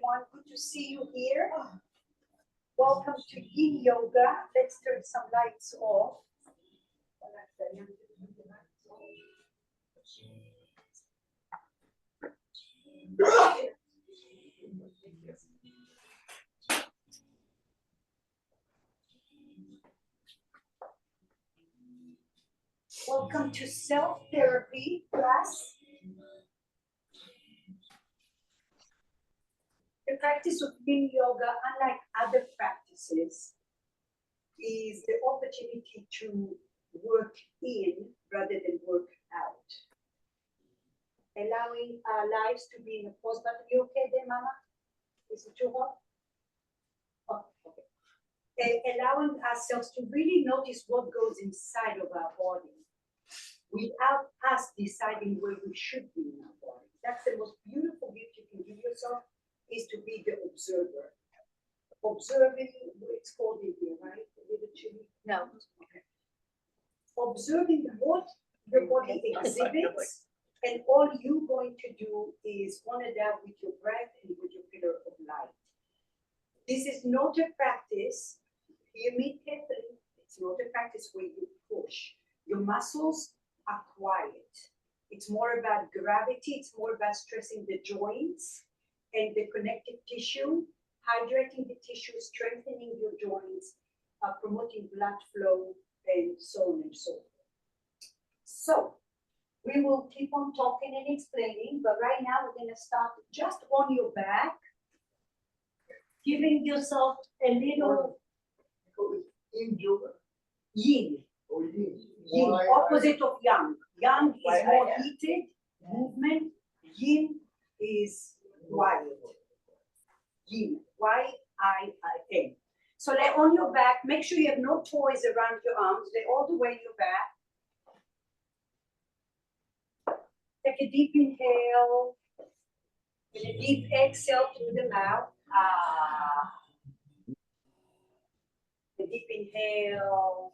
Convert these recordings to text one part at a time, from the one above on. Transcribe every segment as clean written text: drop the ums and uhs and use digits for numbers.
everyone. Good to see you here. Welcome to Yin Yoga. Let's turn some lights off. Welcome to self-therapy class. The practice of Yin Yoga, unlike other practices, is the opportunity to work in rather than work out. Allowing our lives to be in a pause button. You okay there, Mama? Is it too hot? Oh, okay. Allowing ourselves to really notice what goes inside of our body without us deciding where we should be in our body. That's the most beautiful gift you can give yourself, is to be the observer. Observing, it's called in here, right? No. Okay. Observing what your body exhibits, and all you're going to do is honor that with your breath and with your pillar of light. This is not a practice, hear me carefully, it's not a practice where you push. Your muscles are quiet. It's more about gravity, it's more about stressing the joints and the connective tissue, hydrating the tissue, strengthening your joints, promoting blood flow, and so on and so forth. So, we will keep on talking and explaining, but right now we're going to start just on your back, giving yourself a little Yin yoga. yin. Oh, yin. Yin, opposite of yang. Yang is more heated movement. Yin is quiet. Yin, Y-I-I-N. So lay on your back. Make sure you have no toys around your arms. Lay all the way on your back. Take a deep inhale and a deep exhale through the mouth. A deep inhale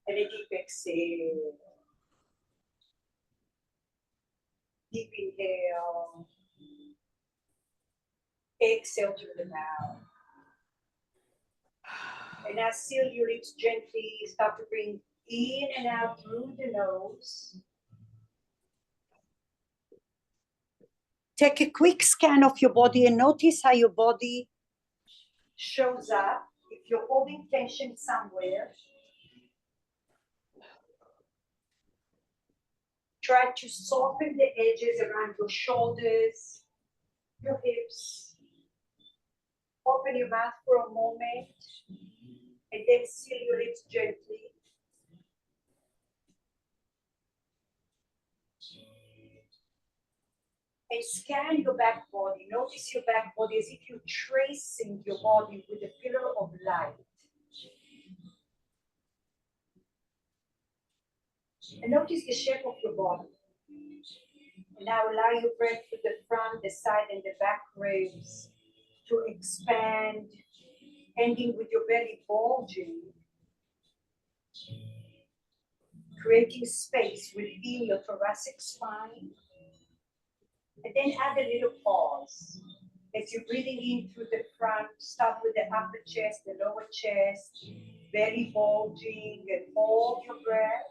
and a deep exhale. Deep inhale. Exhale through the mouth. And now seal your lips gently. Start to bring in and out through the nose. Take a quick scan of your body and notice how your body shows up. If you're holding tension somewhere, try to soften the edges around your shoulders, your hips. Open your mouth for a moment and then seal your lips gently. And scan your back body. Notice your back body as if you're tracing your body with a pillar of light. And notice the shape of your body. And now allow your breath to the front, the side, and the back ribs to expand, ending with your belly bulging, creating space within your thoracic spine. And then add a little pause. As you're breathing in through the front, start with the upper chest, the lower chest, belly bulging, and hold your breath.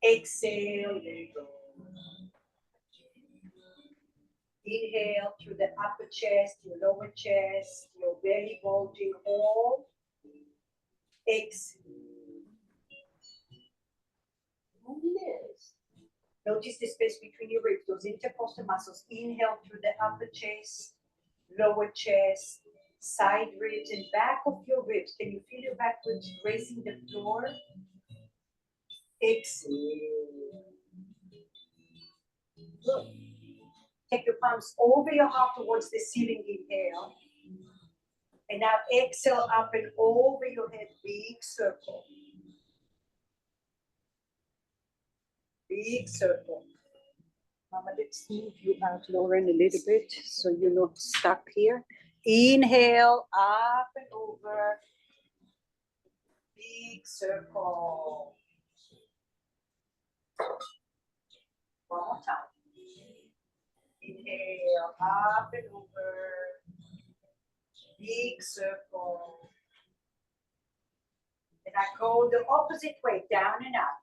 Exhale, there you go. Inhale through the upper chest, your lower chest, your belly bulging, hold. Exhale. Notice the space between your ribs, those intercostal muscles. Inhale through the upper chest, lower chest, side ribs, and back of your ribs. Can you feel your back ribs grazing the floor? Exhale. Good. Take your palms over your heart towards the ceiling. Inhale. And now exhale up and over your head, big circle. Big circle. Mama, let's move you out, Lauren, a little bit so you're not stuck here. Inhale, up and over. Big circle. One more time. exhale, up and over. Big circle. And I go the opposite way, down and up.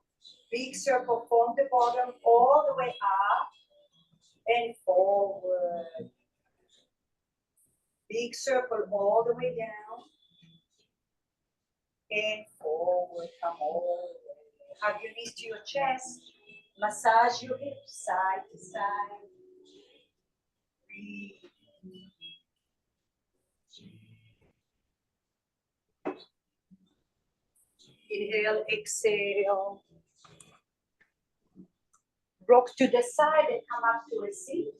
Big circle from the bottom all the way up and forward. Big circle all the way down and forward. Come all the way. Hug your knees to your chest. Massage your hips side to side. Breathe. Inhale, exhale. Rock to the side and come up to a seat.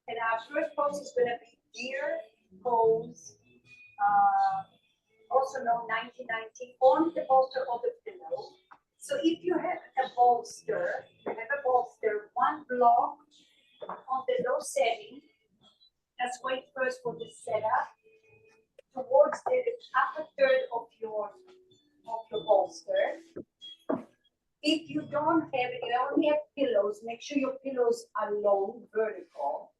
And our first pose is going to be deer pose, also known 1990, on the bolster of the pillow. So if you have a bolster, one block on the low setting. Let's wait first for the setup. Towards the upper third of your bolster. If you don't have it, you only have pillows, make sure your pillows are long, vertical.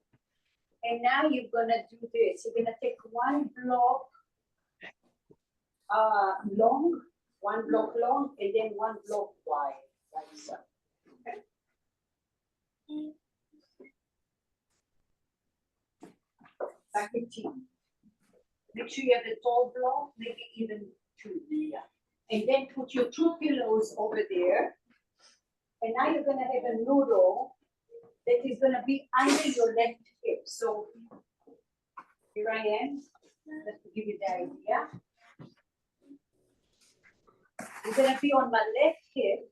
And now you're gonna do this. You're gonna take one block long, and then one block wide, like so. Okay. Back in T. Make sure you have the tall block, maybe even two. Yeah. And then put your two pillows over there. And now you're gonna have a noodle that is gonna be under your left hip. So here I am, just to give you the idea. I'm gonna be on my left hip.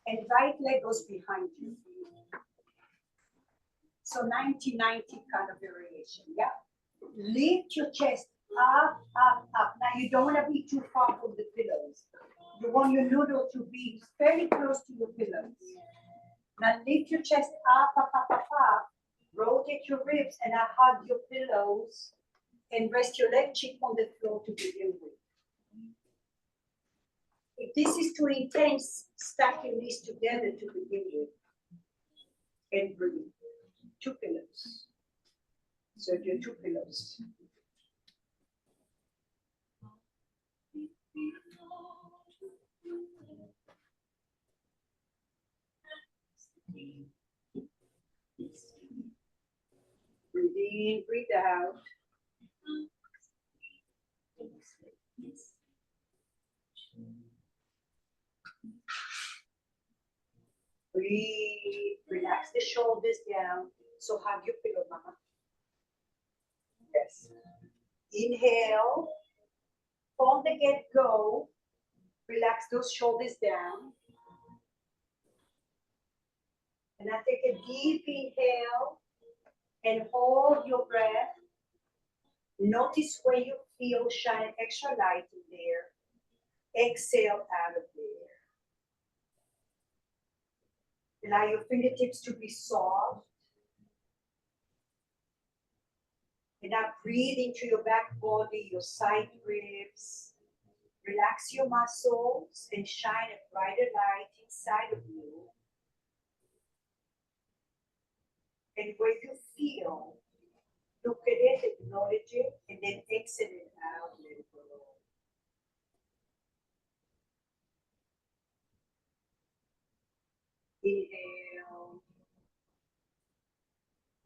And right leg goes behind you. So 90-90 kind of variation, yeah? Lift your chest up, up, up. Now you don't want to be too far from the pillows. You want your noodle to be very close to your pillows. Now lift your chest up, up, up, up, up. Rotate your ribs and I hug your pillows and rest your left cheek on the floor to begin with. If this is too intense, stack your knees together to begin with. And breathe. Two pillows. So your two pillows. Breathe in, breathe out. Breathe, relax the shoulders down. So hug your pillow, mama. Yes. Inhale. From the get-go, relax those shoulders down. And I take a deep inhale and hold your breath. Notice where you feel shine extra light in there. Exhale out of there. Allow your fingertips to be soft. And now breathe into your back body, your side ribs. Relax your muscles and shine a brighter light inside of you. And where you feel, look at it, acknowledge it, and then exhale it out, let it go. Inhale.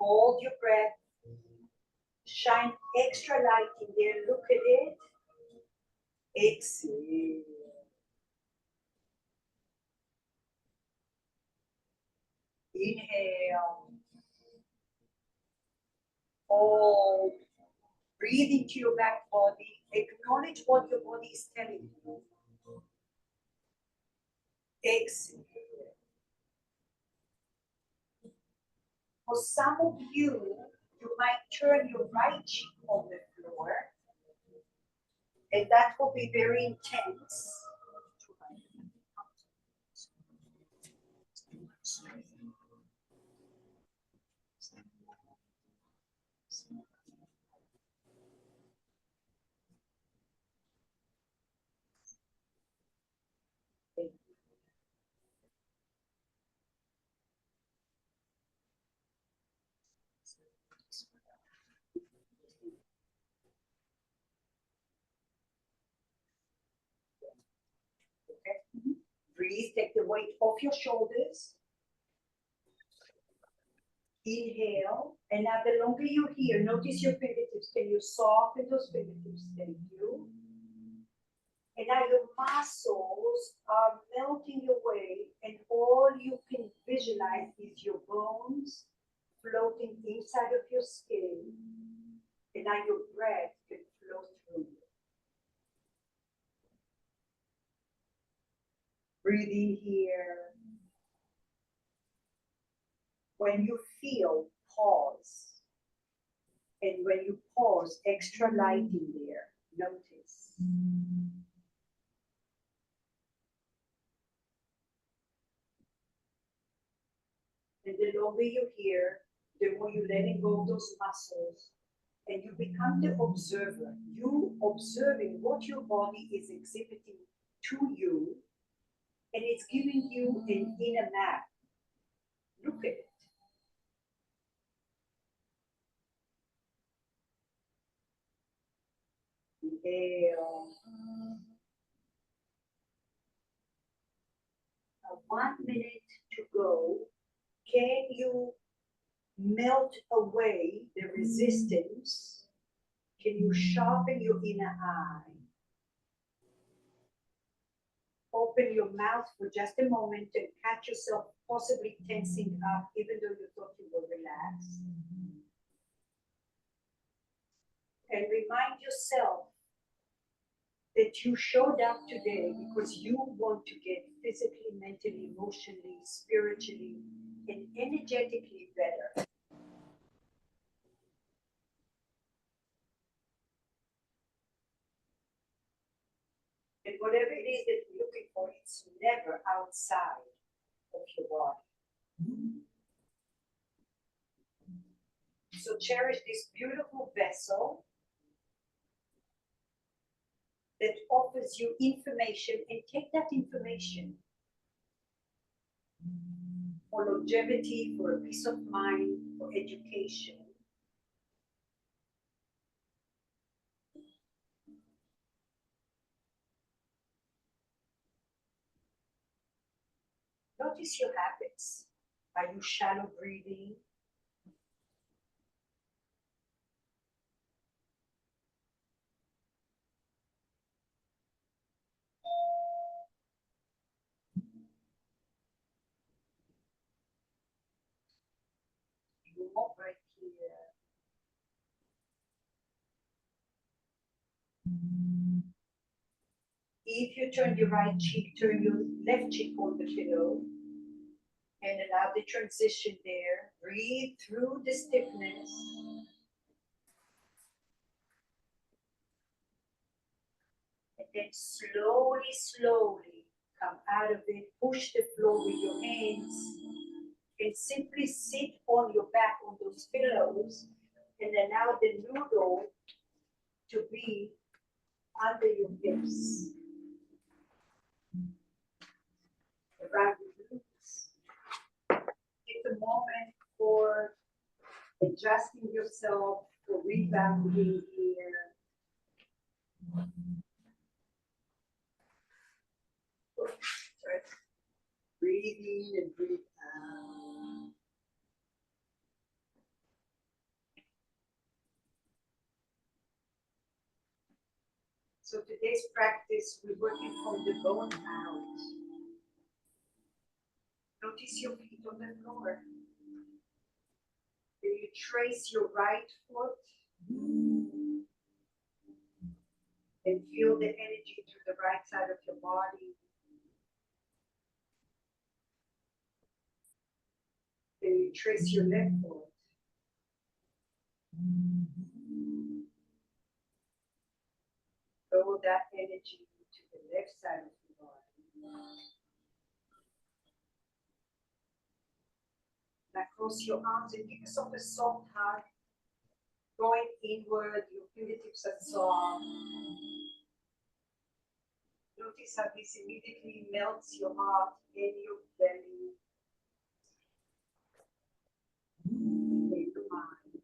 Hold your breath. Shine extra light in there, look at it. Exhale. Inhale. Hold. Breathe into your back body. Acknowledge what your body is telling you. Exhale. For some of you, you might turn your right cheek on the floor, and that will be very intense. Breathe, take the weight off your shoulders. Inhale, and now the longer you're here, notice your fingertips. Can you soften those fingertips? Thank you. And now your muscles are melting away, and all you can visualize is your bones floating inside of your skin. And now your breath can flow through you. Breathe in here. When you feel, pause. And when you pause, extra light in there. Notice. And the longer you're here, the more you're letting go of those muscles. And you become the observer. You observing what your body is exhibiting to you. And it's giving you an inner map. Look at it. Inhale. Now 1 minute to go. Can you melt away the resistance? Can you sharpen your inner eye? Open your mouth for just a moment and catch yourself possibly tensing up even though you thought you were relaxed. And remind yourself that you showed up today because you want to get physically, mentally, emotionally, spiritually, and energetically better. And whatever it is that you're looking for, it's never outside of your body. So cherish this beautiful vessel that offers you information, and take that information for longevity, for a peace of mind, for education. Notice your habits. Are you shallow breathing? You move right here. If you turn your right cheek, turn your left cheek on the pillow and allow the transition there. Breathe through the stiffness. And then slowly, slowly come out of it. Push the floor with your hands and simply sit on your back on those pillows and allow the noodle to be under your hips. Around your glutes. Take a moment for adjusting yourself, for rebounding here. Breathe in and breathe out. So today's practice, we're working from the bone out. Notice your feet on the floor. Then you trace your right foot and feel the energy through the right side of your body. Then you trace your left foot. Throw that energy to the left side of your body. Now cross your arms and give yourself a soft hug. Going inward, your fingertips are soft. Notice how this immediately melts your heart and your belly. And your mind.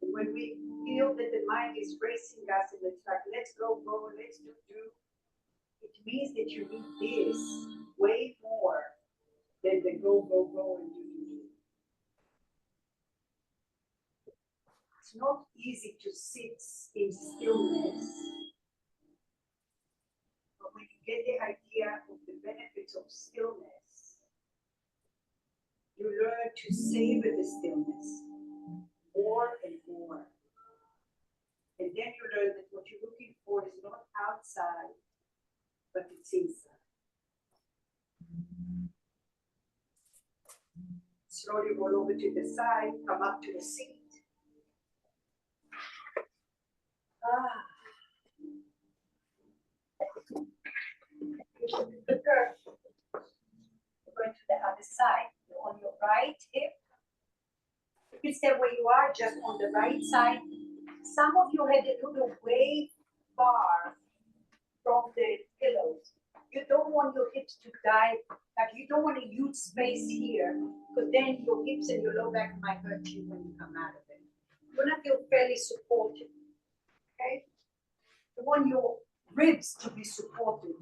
When we feel that the mind is racing us and it's like, let's go, let's do, it means that you need this way more than the go, and do. It's not easy to sit in stillness, but when you get the idea of the benefits of stillness, you learn to savor the stillness more and more. And then you learn that what you're looking for is not outside, but it's inside. Slowly roll over to the side, come up to the seat. Good girl. We're going to the other side. You're on your right hip. You can stay where you are, just on the right side. Some of you had a little way far from the pillows. You don't want your hips to dive, like you don't want a huge space here, because then your hips and your low back might hurt you when you come out of it. You want to feel fairly supported, okay? You want your ribs to be supported,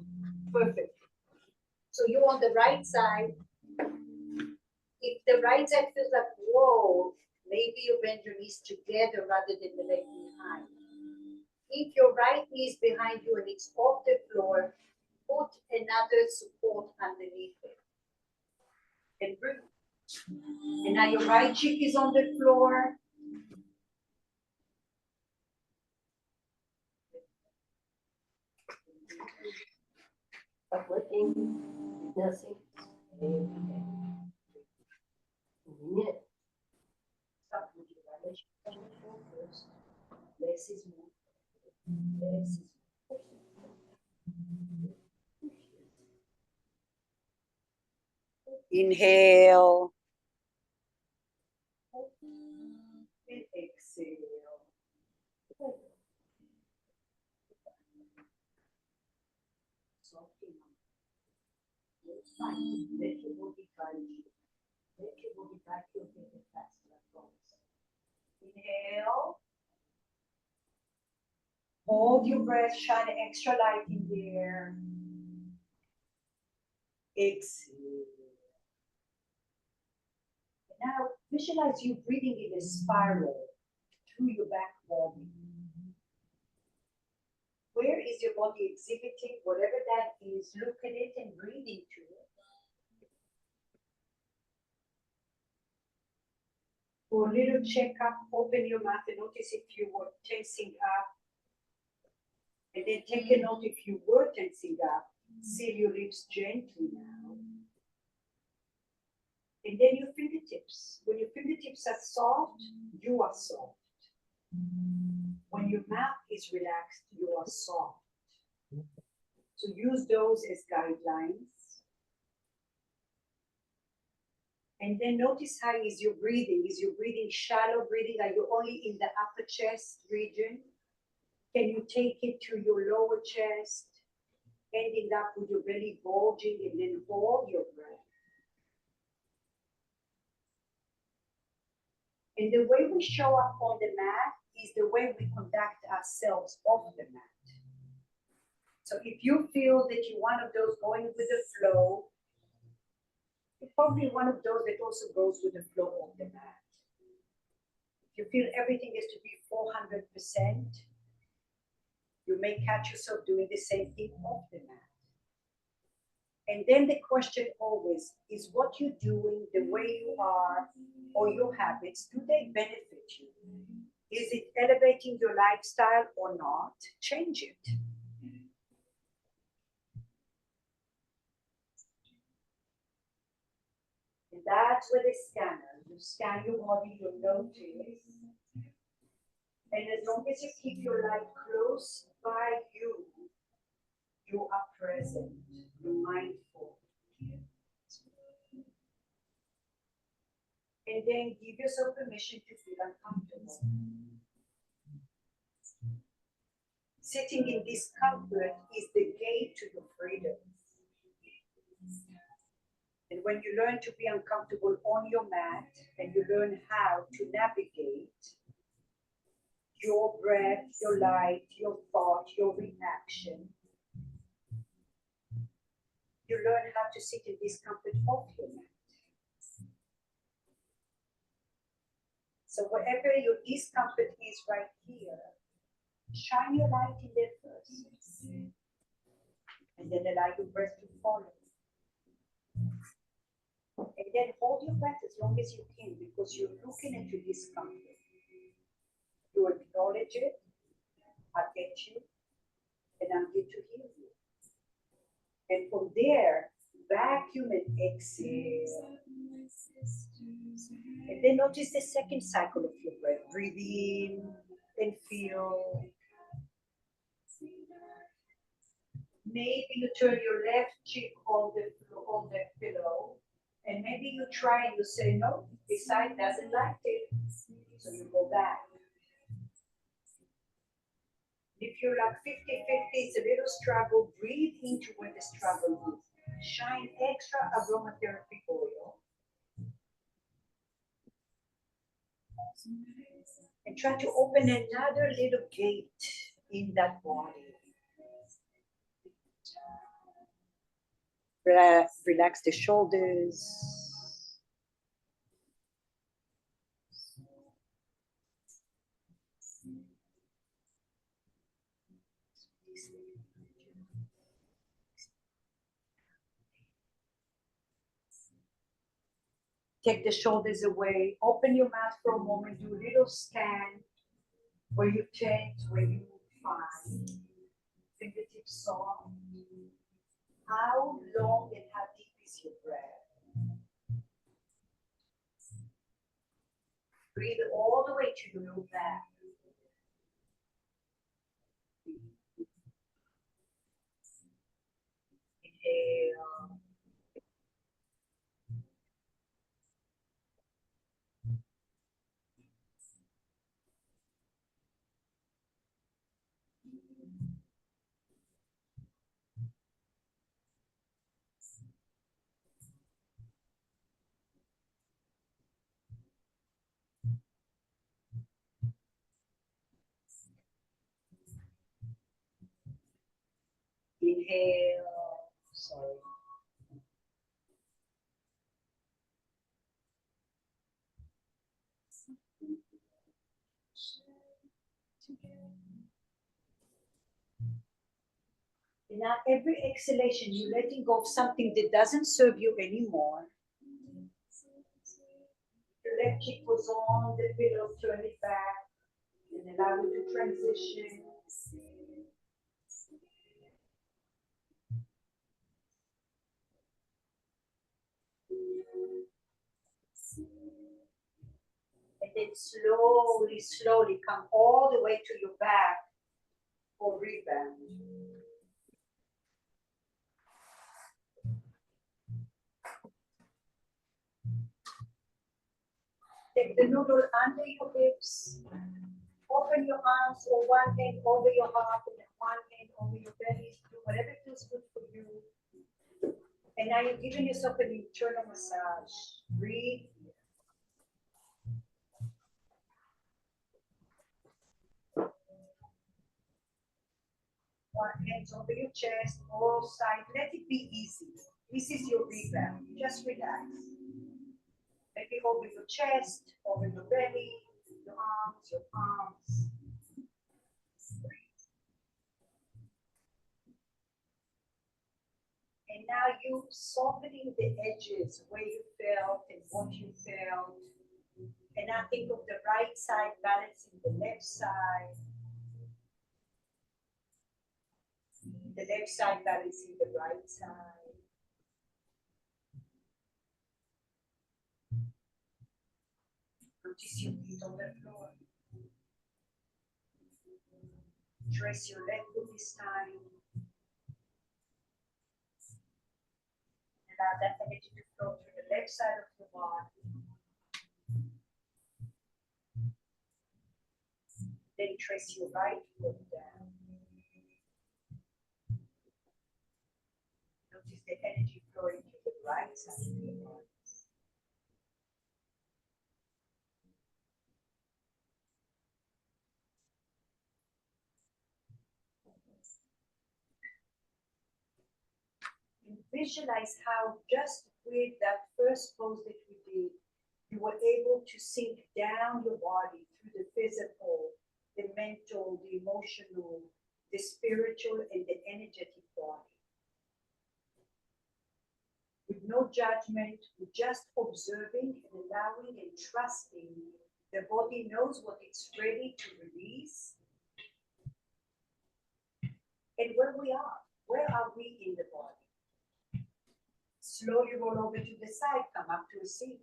perfect. So you're on the right side. If the right side feels like, whoa, maybe you bend your knees together rather than the leg behind. If your right knee is behind you and it's off the floor, put another support underneath it. And breathe. And now your right cheek is on the floor. Uplifting, nothing. Stop with your right cheek first. Less is more. Less is more. Inhale. And exhale. Soften up. It's fine. Let your body guide you. Let your body guide you a bit faster, I promise. Inhale. Hold your breath, shine extra light in there. Exhale. And now visualize you breathing in a spiral through your back body. Where is your body exhibiting? Whatever that is, look at it and breathe into it. For a little checkup, open your mouth and notice if you were tensing up. And then take a note if you were tensing up. Seal your lips gently now. And then your fingertips. When your fingertips are soft, you are soft. When your mouth is relaxed, you are soft. So use those as guidelines. And then notice how is your breathing. Is your breathing shallow breathing? Are you only in the upper chest region? Can you take it to your lower chest, ending up with your belly bulging, and then hold your breath? And the way we show up on the mat is the way we conduct ourselves off the mat. So if you feel that you're one of those going with the flow, you're probably one of those that also goes with the flow of the mat. If you feel everything has to be 400%, you may catch yourself doing the same thing off the mat. And then the question always is what you're doing, the way you are, or your habits, do they benefit you? Is it elevating your lifestyle or not? Change it. And that's where the scanner, you scan your body, you notice. And as long as you keep your light close by you, you are present, you're mindful. And then give yourself permission to feel uncomfortable. Sitting in discomfort is the gate to your freedom. And when you learn to be uncomfortable on your mat and you learn how to navigate your breath, your light, your thought, your reaction, you learn how to sit in discomfort of your mat. So wherever your discomfort is right here, shine your light in there first. And then allow your breath to follow. And then hold your breath as long as you can because you're looking at your discomfort. You acknowledge it, I get you, and I'm here to heal you. And from there, vacuum and exhale. And then notice the second cycle of your breath. Breathe in and feel. Maybe you turn your left cheek on the pillow, and maybe you try and you say, no, this side doesn't like it. So you go back. If you're like 50-50, it's a little struggle, breathe into where the struggle is. Shine extra aromatherapy oil. And try to open another little gate in that body. Relax the shoulders. Take the shoulders away. Open your mouth for a moment. Do a little scan where you tent, where you find. Fingertips soft. How long and how deep is your breath? Breathe all the way to your low back. Inhale. Inhale. Sorry. And now every exhalation, you're letting go of something that doesn't serve you anymore. Your left cheek was on the pillow, turn it back, and allow it to transition. And then slowly, slowly come all the way to your back for rebound. Take the noodle under your hips. Open your arms or one hand over your heart and then one hand over your belly. Do whatever feels good for you. And now you're giving yourself an internal massage. Breathe. One hand over your chest, all sides. Let it be easy. This is your rebound. Just relax. Maybe over your chest, over your belly, your arms, your palms. And now you softening the edges where you felt and what you felt. And now think of the right side balancing the left side. The left side balancing the right side. Notice your feet on the floor. Trace your leg with this time. Allow that energy to flow through the left side of your body. Then trace your right foot down. Notice the energy flowing to the right access. And visualize how just with that first pose that we did, you were able to sink down your body through the physical, the mental, the emotional, the spiritual, and the energetic body. With no judgment, with just observing and allowing and trusting, the body knows what it's ready to release. And where are we in the body? Slowly roll over to the side, come up to a seat.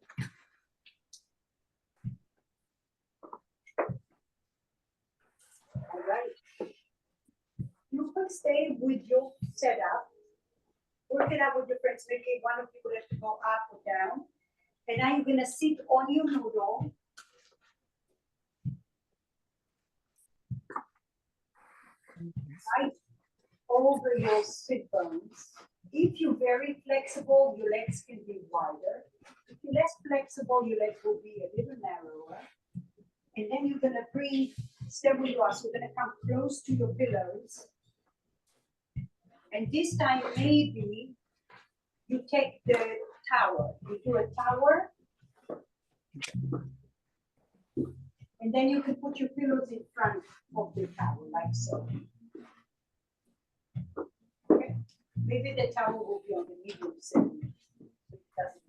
All right. You can stay with your setup. Work it out with your friends. Maybe one of you will have to go up or down. And now you're gonna sit on your noodle. Right over your sit bones. If you're very flexible, your legs can be wider. If you're less flexible, your legs will be a little narrower. And then you're gonna breathe, stay where you are. So you're gonna come close to your pillows. And this time, maybe you take the tower. You do a tower. And then you can put your pillows in front of the tower, like so. Okay. Maybe the tower will be on the medium segment. So it doesn't.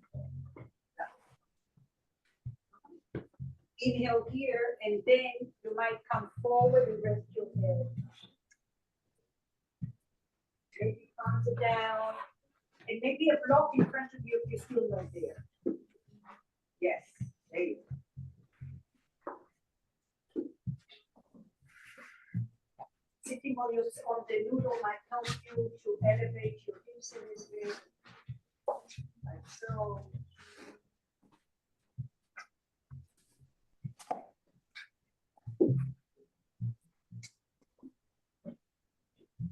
Inhale here, and then you might come forward and rest your head. Maybe palms it down. And maybe a block in front of you if you're still not there. Yes, there you go. Sitting on the noodle might help you to elevate your hips a little bit. Like so.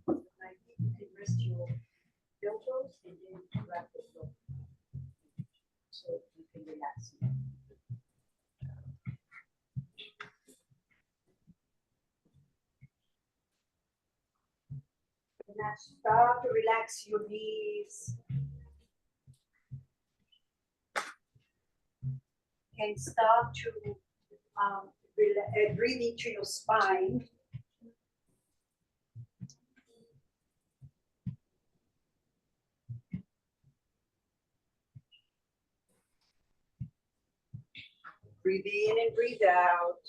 Like you can rest your elbows and then wrap the floor. So you can relax. And now start to relax your knees. And start to breathe into your spine. Breathe in and breathe out.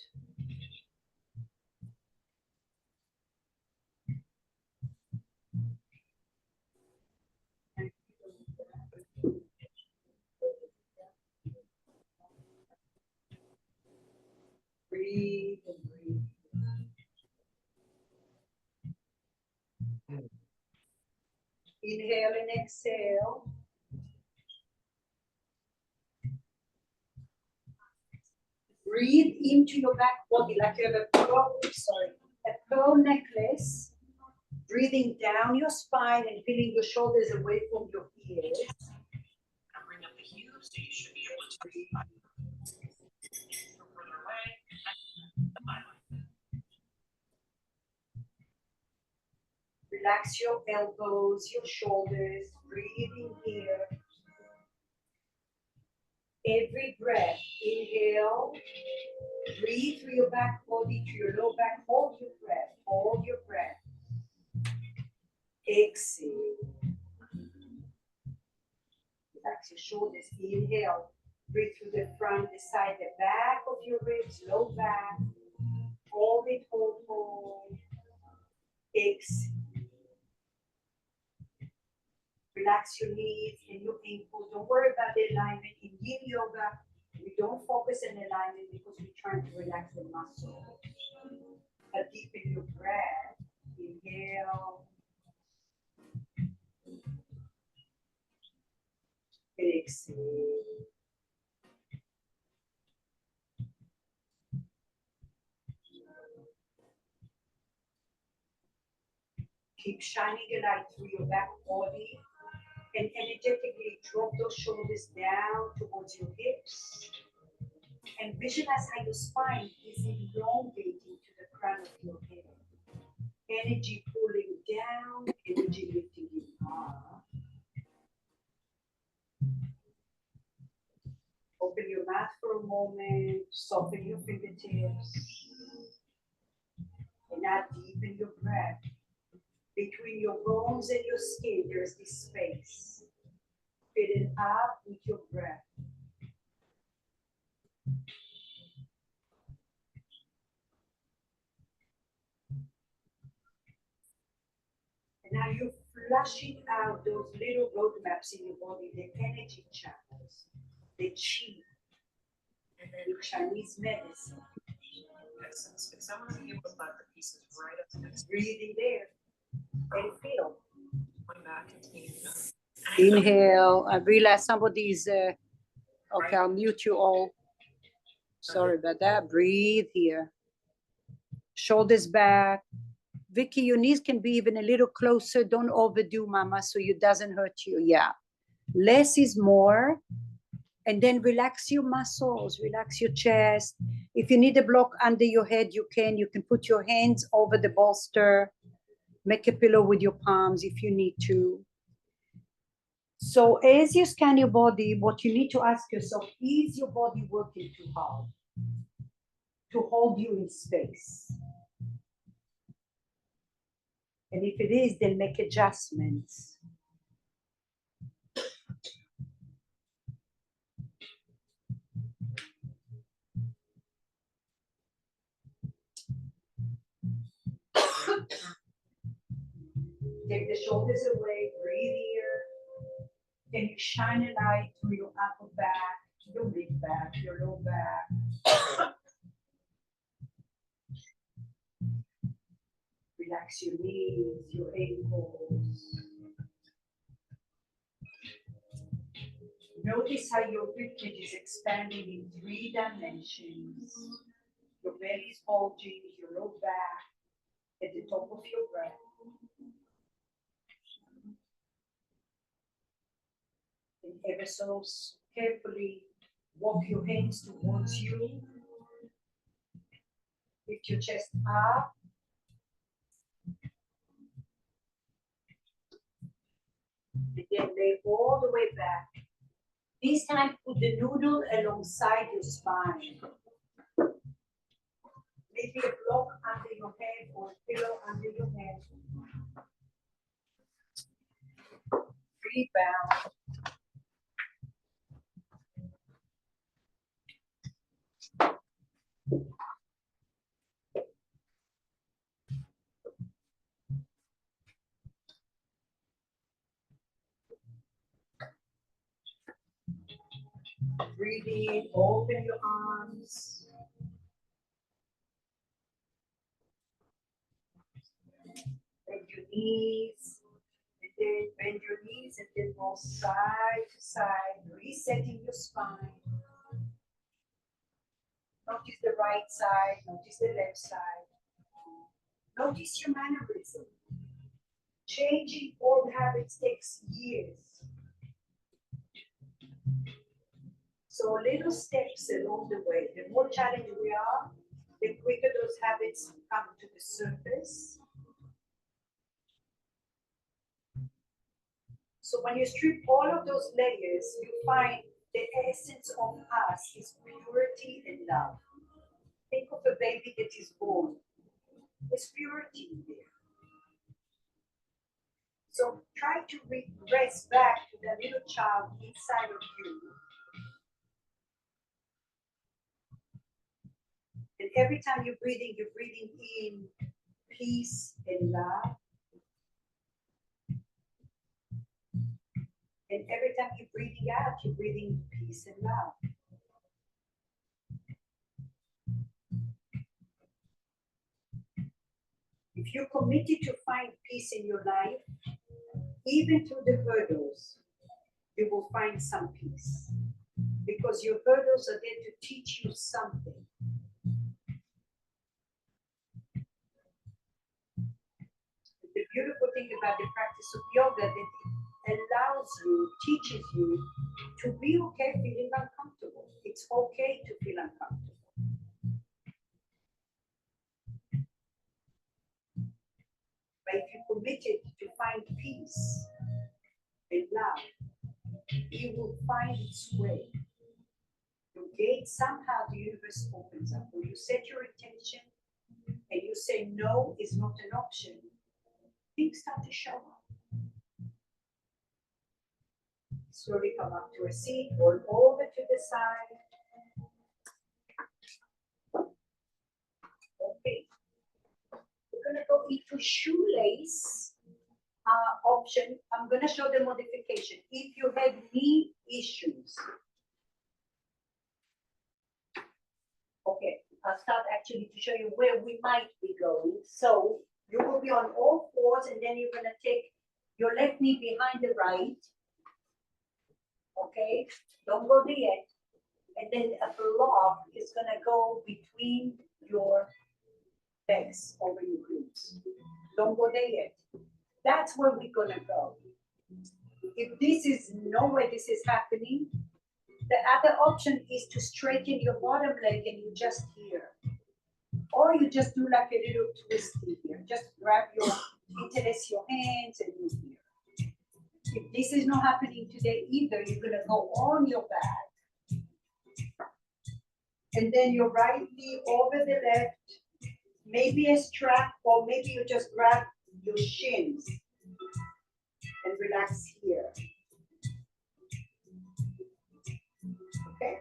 Breathe and breathe. Inhale and exhale. Breathe into your back body like you have a pearl necklace. Breathing down your spine and feeling your shoulders away from your ears. Bring up the heels, so you should be able to breathe further away. Relax your elbows, your shoulders. Breathing here. Every breath, inhale. Breathe through your back body to your low back. Hold your breath. Hold your breath. Exhale. Relax your shoulders. Inhale. Breathe through the front, the side, the back of your ribs, low back. Hold it, hold, hold. Exhale. Relax your knees and your ankles. Don't worry about the alignment. In Yin Yoga, we don't focus on alignment because we're trying to relax the muscle. But deepen your breath. Inhale. Exhale. Keep shining the light through your back body and energetically drop those shoulders down towards your hips. And visualize how your spine is elongating to the crown of your head. Energy pulling down, energy lifting you up. Open your mouth for a moment, soften your fingertips. And now deepen your breath. Between your bones and your skin, there's this space. Fill it up with your breath. And now you're flushing out those little roadmaps in your body, the energy channels, the chi, the Chinese medicine. Excellent. If someone is able to let the pieces right up next, Breathing there and feel. going back and taking them. Inhale. I realize somebody's, okay, I'll mute you all. Sorry about that. Breathe here. Shoulders back. Vicky, your knees can be even a little closer. Don't overdo, mama, so it doesn't hurt you. Yeah. Less is more. And then relax your muscles, relax your chest. If you need a block under your head, you can. You can put your hands over the bolster. Make a pillow with your palms if you need to. So as you scan your body, what you need to ask yourself, is your body working too hard to hold you in space? And if it is, then make adjustments. Take the shoulders away, breathe here. Can you shine a light through your upper back, your mid back, your low back? Relax your knees, your ankles. Notice how your ribcage is expanding in 3 dimensions. Your belly is bulging, your low back, at the top of your breath. And ever so carefully walk your hands towards you. Lift your chest up. And then lay all the way back. This time put the noodle alongside your spine. Maybe a block under your head or a pillow under your head. Rebound. Breathe in, open your arms. Bend your knees, and then bend your knees and then roll side to side, resetting your spine. Notice the right side, notice the left side. Notice your mannerism. Changing old habits takes years. So little steps along the way. The more challenged we are, the quicker those habits come to the surface. So when you strip all of those layers, you find the essence of us is purity and love. Think of a baby that is born. There's purity in there. So try to regress back to the little child inside of you. And every time you're breathing in peace and love. And every time you're breathing out, you're breathing peace and love. If you're committed to find peace in your life, even through the hurdles, you will find some peace. Because your hurdles are there to teach you something. The beautiful thing about the practice of yoga that it allows you, teaches you to be okay feeling uncomfortable. It's okay to feel uncomfortable. But if you're committed to find peace and love, it will find its way. Your gate, somehow the universe opens up. When you set your intention and you say no is not an option, things start to show up. Slowly come up to a seat, roll over to the side. Okay. We're gonna go into shoelace option. I'm gonna show the modification. If you have knee issues, okay, I'll start actually to show you where we might be going. So you will be on all fours, and then you're gonna take your left knee behind the right. Okay, don't go there yet. And then a block is gonna go between your legs over your glutes. Don't go there yet. That's where we're gonna go. If this is nowhere this is happening, the other option is to straighten your bottom leg and you just here. Or you just do like a little twist here. Just grab your, interlace your hands and move here. If this is not happening today either, you're gonna go on your back. And then your right knee over the left, maybe a strap, or maybe you just grab your shins and relax here. Okay?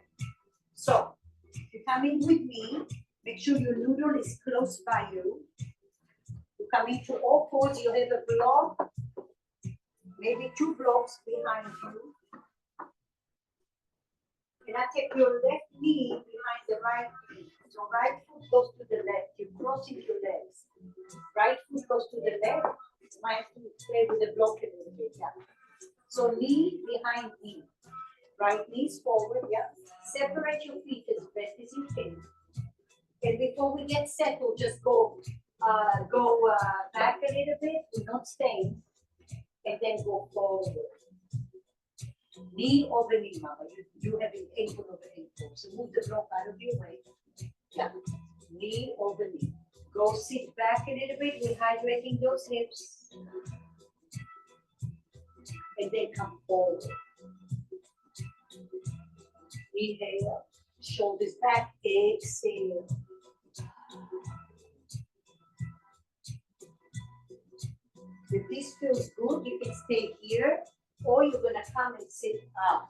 So, if you come in with me, make sure your noodle is close by you. You come into all fours, you have a block, maybe 2 blocks behind you. And I take your left knee behind the right knee. So right foot goes to the left, you're crossing your legs. Right foot goes to the left, my foot play with the block a little bit, yeah. So knee behind knee. Right knees forward, yeah. Separate your feet as best as you can. And before we get settled, just go back a little bit, we're not staying, and then go forward. Knee over knee, mama. You have an ankle over ankle. So move the block out of your way. Yeah. Knee over knee. Go sit back a little bit, we're hydrating those hips. And then come forward. Inhale, shoulders back, exhale. If this feels good, you can stay here, or you're gonna come and sit up.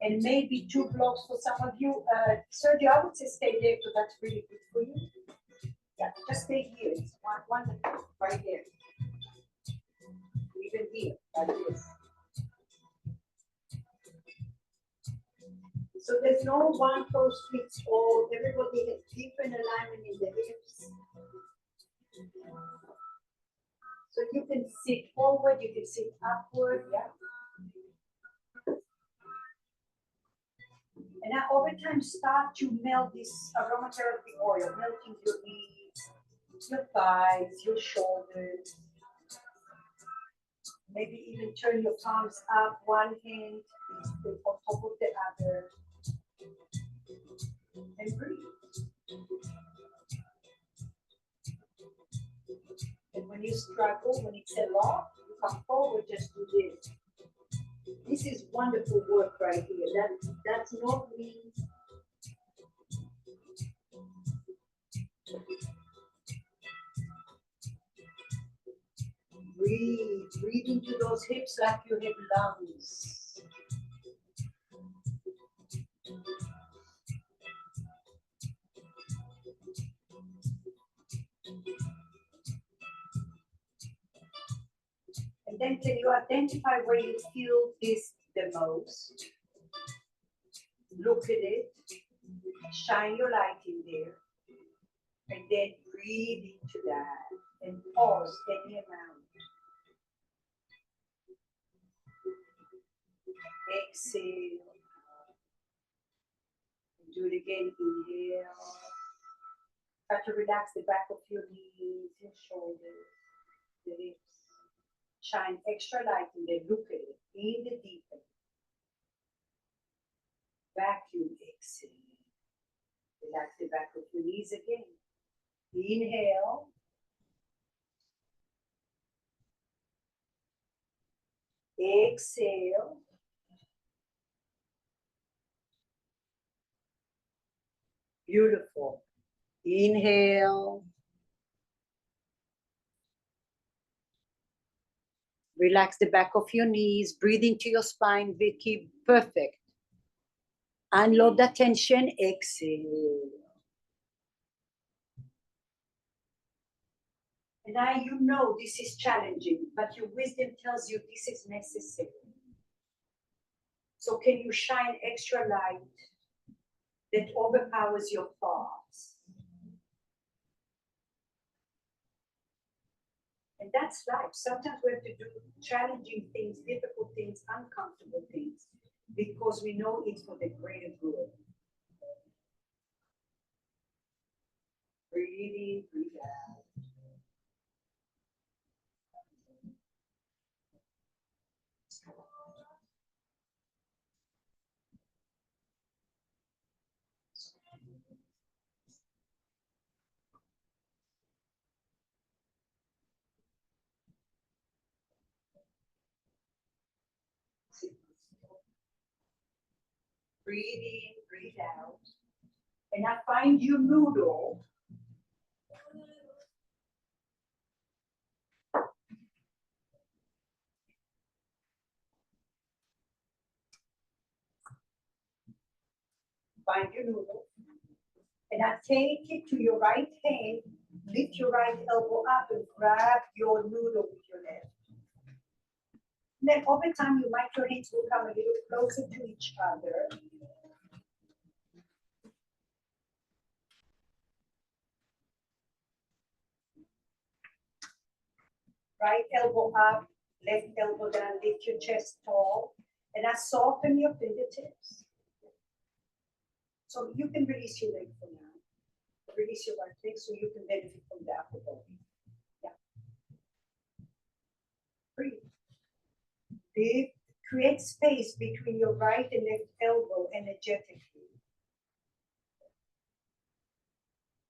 And maybe 2 blocks for some of you. Sergio, I would say stay there because that's really good for you. Yeah, just stay here. It's one right there. Even here, like this. So there's no one pose fits all. Everybody has different alignment in the hips. So you can sit forward, you can sit upward, yeah. And now over time start to melt this aromatherapy oil, melting your knees, your thighs, your shoulders. Maybe even turn your palms up, one hand is on top of the other. And breathe. And when you struggle, when it's a lot, you come forward, just do this. This is wonderful work right here. That's not me. Breathe into those hips like you have lungs. And then can you identify where you feel this the most? Look at it, shine your light in there, and then breathe into that and pause any amount. Exhale. Do it again, inhale. Try to relax the back of your knees, your shoulders, the hips. Shine extra light and then look at it in the deep end. Vacuum, exhale. Relax the back of your knees again. Inhale. Exhale. Beautiful. Inhale. Relax the back of your knees. Breathe into your spine, Vicky. Perfect. Unload the tension. Exhale. And now you know this is challenging, but your wisdom tells you this is necessary. So can you shine extra light that overpowers your thoughts? And that's life. Sometimes we have to do challenging things, difficult things, uncomfortable things, because we know it's for the greater good. Breathe in, breathe out. Breathe in, breathe out. And I find your noodle. Find your noodle. And I take it to your right hand, lift your right elbow up and grab your noodle with your left. And then over time, your hands will come a little closer to each other. Right elbow up, left elbow down, lift your chest tall. And I soften your fingertips. So you can release your leg for now. Release your right leg so you can benefit from the upper body. Yeah. Breathe. Create space between your right and left elbow energetically.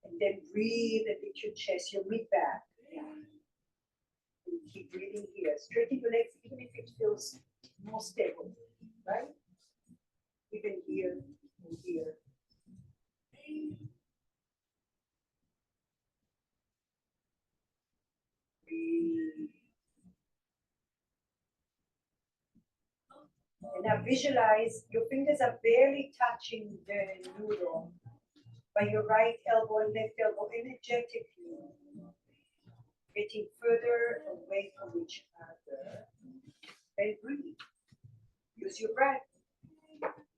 And then breathe and lift your chest, your mid back. Yeah. And keep breathing here. Straighten your legs even if it feels more stable, right? Even here and here. Breathe. And now visualize your fingers are barely touching the noodle by your right elbow and left elbow energetically, getting further away from each other. And breathe. Use your breath.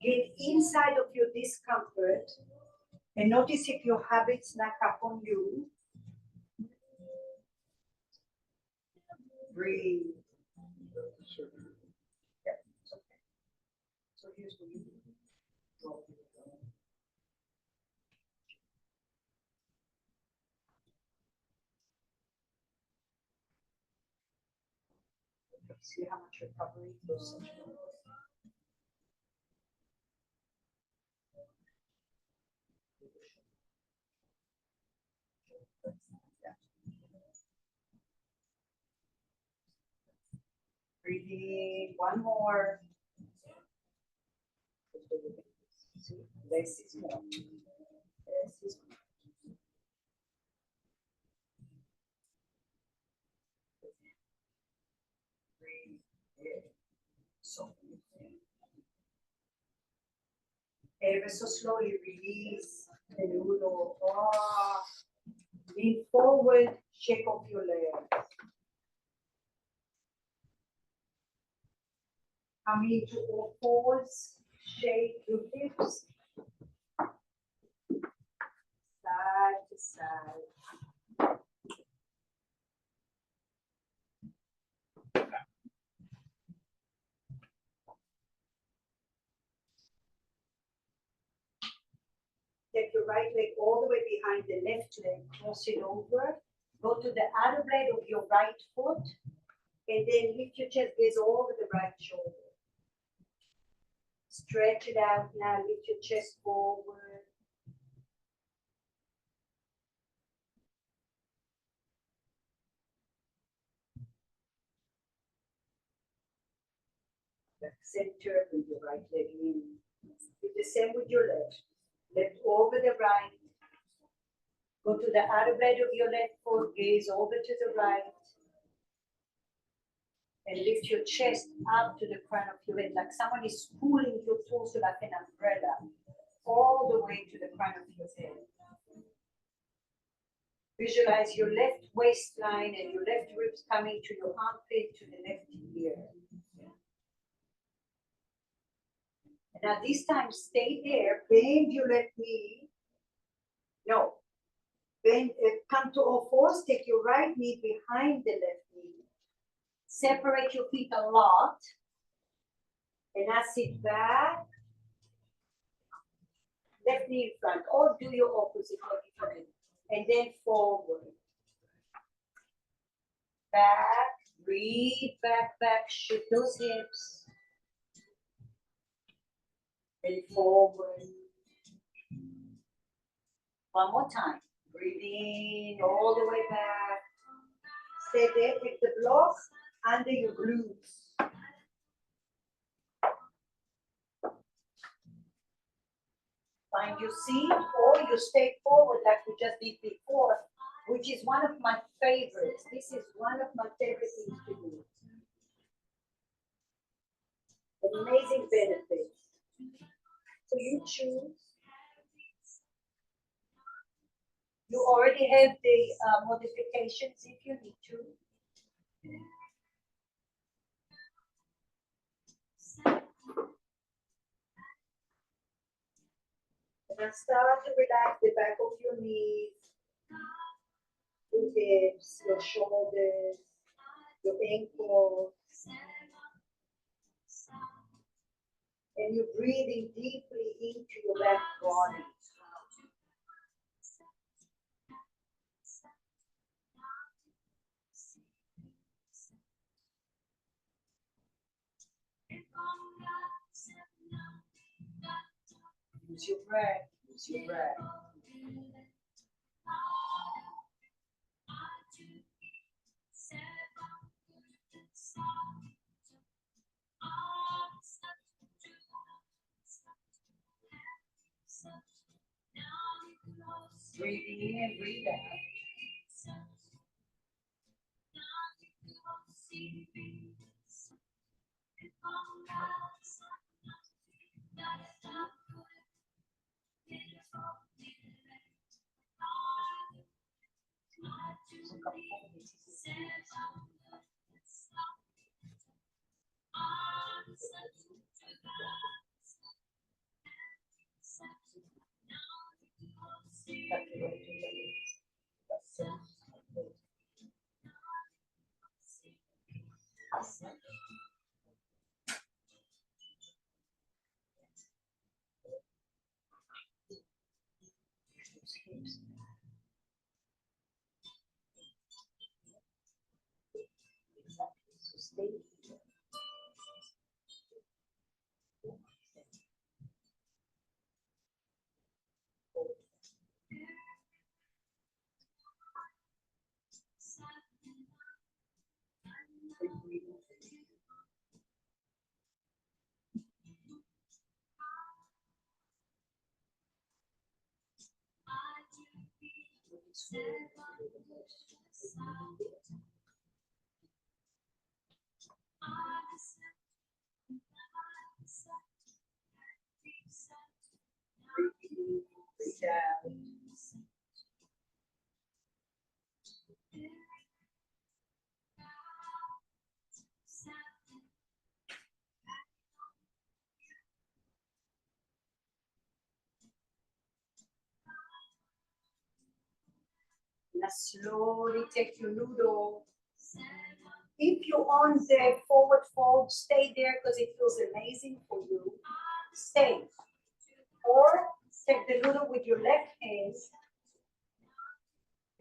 Get inside of your discomfort and notice if your habits snuck up on you. Breathe. Yeah, it's okay. So here's what you do. See how much recovery those sessions. Breathing, one more. See, less is more. Less is more. Breathe in. So ever so slowly release the noodle. Oh. Lean forward, shake off your legs. Come into all fours, shake your hips. Side to side. Take your right leg all the way behind the left leg, cross it over. Go to the outer blade of your right foot And then lift your chest, gaze over the right shoulder. Stretch it out now, lift your chest forward. Back center with your right leg in. Do the same with your left. Left over the right. Go to the outer bed of your left foot, gaze over to the right. And lift your chest up to the crown of your head, like someone is pulling your torso like an umbrella, all the way to the crown of your head. Visualize your left waistline and your left ribs coming to your armpit, to the left ear. And at this time, stay there, bend your left knee. No, bend, come to all fours, take your right knee behind the left knee. Separate your feet a lot. And now sit back. Left knee in front, or do your opposite leg. And then forward. Back, breathe, back, shift those hips. And forward. One more time. Breathe in all the way back. Stay there, take the block under your glutes. Find your seat or you stay forward like we just did before, which is one of my favorites. This is one of my favorite things to do. An amazing benefit. So you choose. You already have the modifications if you need to. And start to relax the back of your knees, your hips, your shoulders, your ankles. And you're breathing deeply into your back body. Use your breath, use your breath. Breathe in and breathe out. So stay. Breathe out. Now slowly take your noodle. If you're on the forward fold, stay there because it feels amazing for you. Stay. Or take the noodle with your left hand.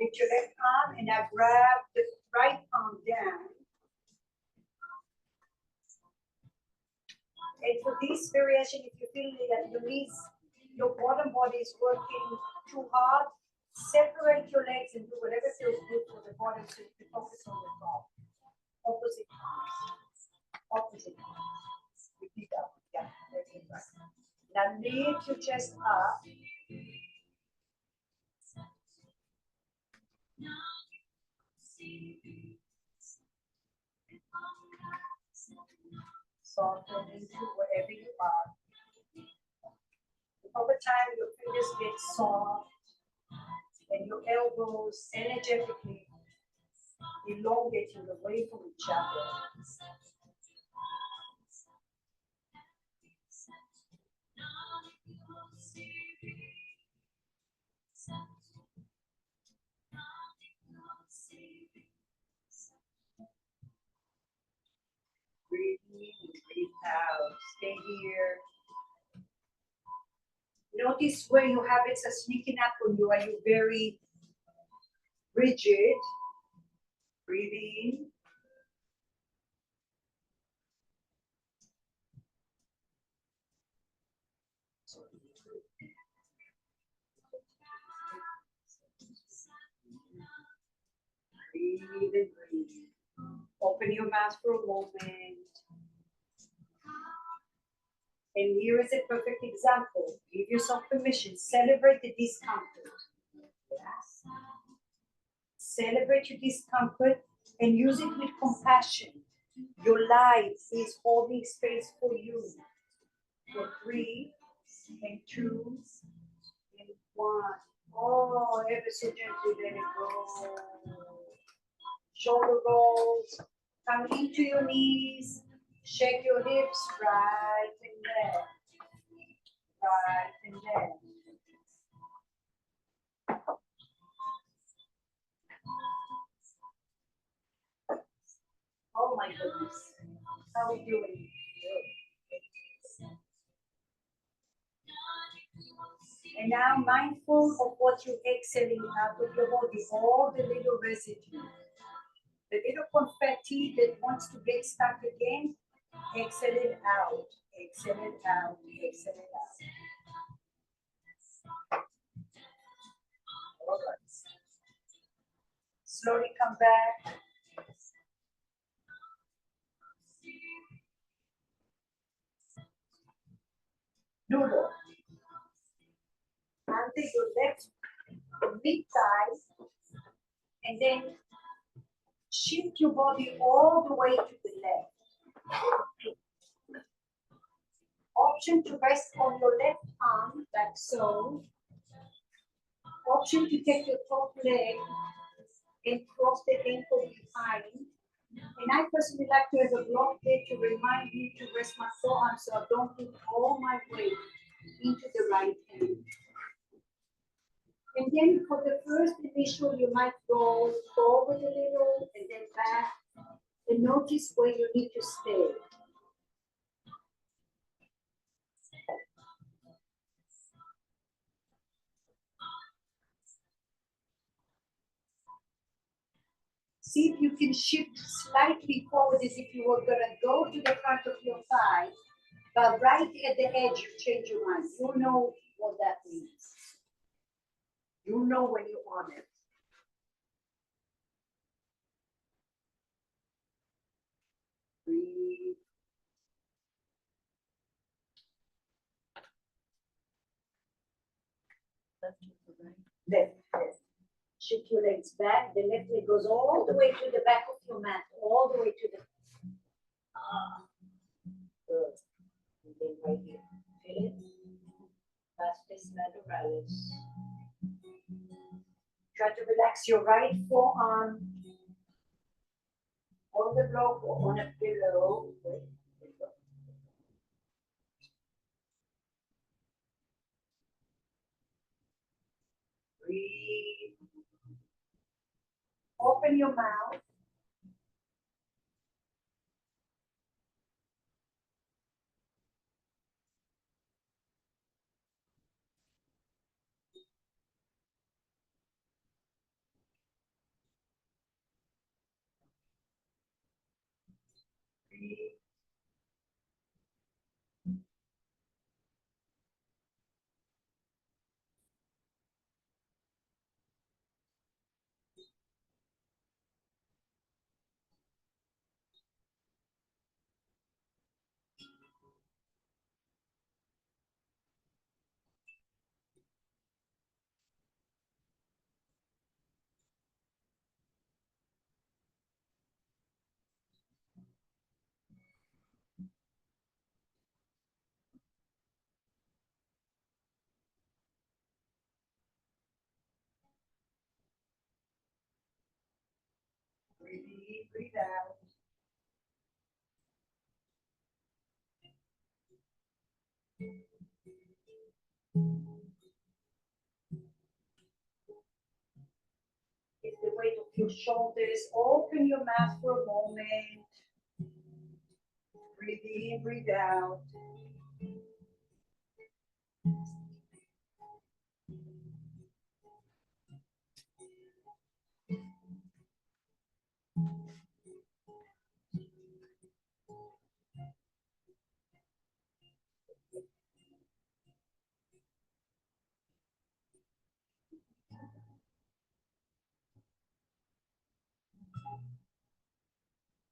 Lift your left arm and now grab the right arm down. And for this variation, if you feel that your bottom body is working too hard, separate your legs and do whatever feels good for the bottom so you can focus on the top. Opposite arms. Opposite arms. Repeat that. Yeah, that's it. Right. Now lift your chest up. Soften into wherever you are. Over time, your fingers get soft and your elbows energetically elongating away from each other. Breathe in, breathe out. Stay here. Notice where your habits are sneaking up on you. Are you very rigid? Breathe in. Breathe and breathe. Open your mouth for a moment. And here is a perfect example. Give yourself permission. Celebrate the discomfort. Yes. Celebrate your discomfort and use it with compassion. Your life is holding space for you. For 3 and 2 and 1. Oh, ever so gently let it go. Shoulder rolls. Come into your knees. Shake your hips right and left. Right and left. Oh my goodness. How are we doing? And now mindful of what you're exhaling out of your body, all the little residue. The little confetti that wants to get stuck again, exhale it out, exhale it out, exhale it out. All right. Slowly come back. Noodle. Under your left mid thigh, and then shift your body all the way to the left. Option to rest on your left arm, like so. Option to take your top leg and cross the ankle behind. And I personally like to have a block there to remind me to rest my forearm so I don't put all my weight into the right hand. And then for the first initial, you might go forward a little and then back. And notice where you need to stay. See if you can shift slightly forward as if you were gonna go to the front of your thigh, but right at the edge, you change your mind. You know what that means. You know when you're on it. Breathe. Left, left. Shift your legs back. The left leg goes all the way to the back of your mat, all the way to the. Good. And then right here. Feel it? Vastus lateralis. Try to relax your right forearm on the block or on a pillow. Wait, breathe. Open your mouth. Breathe. Breathe in, breathe out. Get the weight of your shoulders. Open your mouth for a moment. Breathe in, breathe out.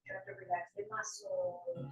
Try to relax the muscles.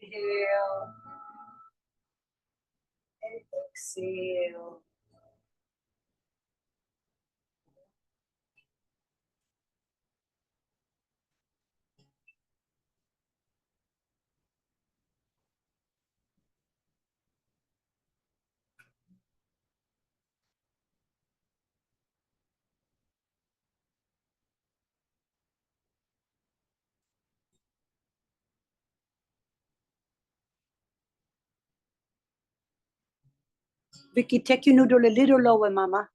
Inhale and exhale. Vicky, take your noodle a little lower, Mama.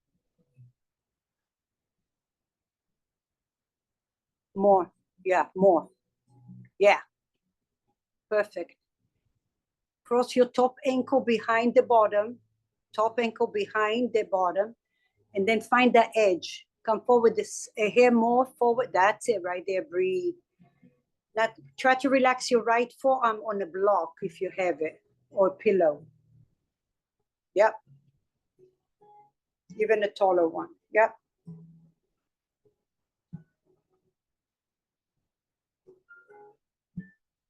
More. Yeah, more. Yeah. Perfect. Cross your top ankle behind the bottom. Top ankle behind the bottom. And then find the edge. Come forward this a hair more forward. That's it right there. Breathe. Now try to relax your right forearm on a block if you have it, or pillow. Yep. Even a taller one. Yep.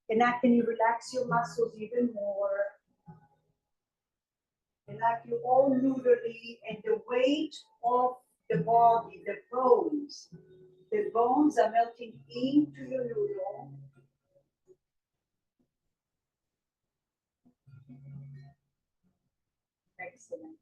And now can you relax your muscles even more? And like you all noodly, and the weight of the body, the bones are melting into your noodle. Excellent.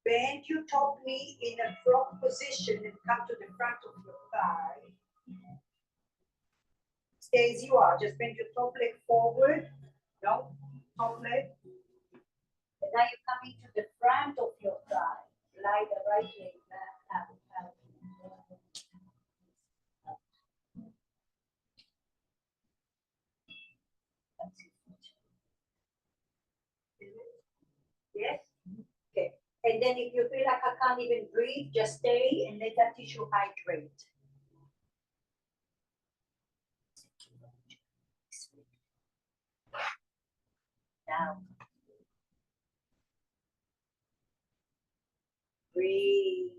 Bend your top knee in a frog position and come to the front of your thigh. Stay as you are. Just bend your top leg forward. No, top leg. And now you're coming to the front of your thigh. Lie the right leg back out. Yes? Okay. And then if you feel like I can't even breathe, just stay and let that tissue hydrate. Now. Breathe.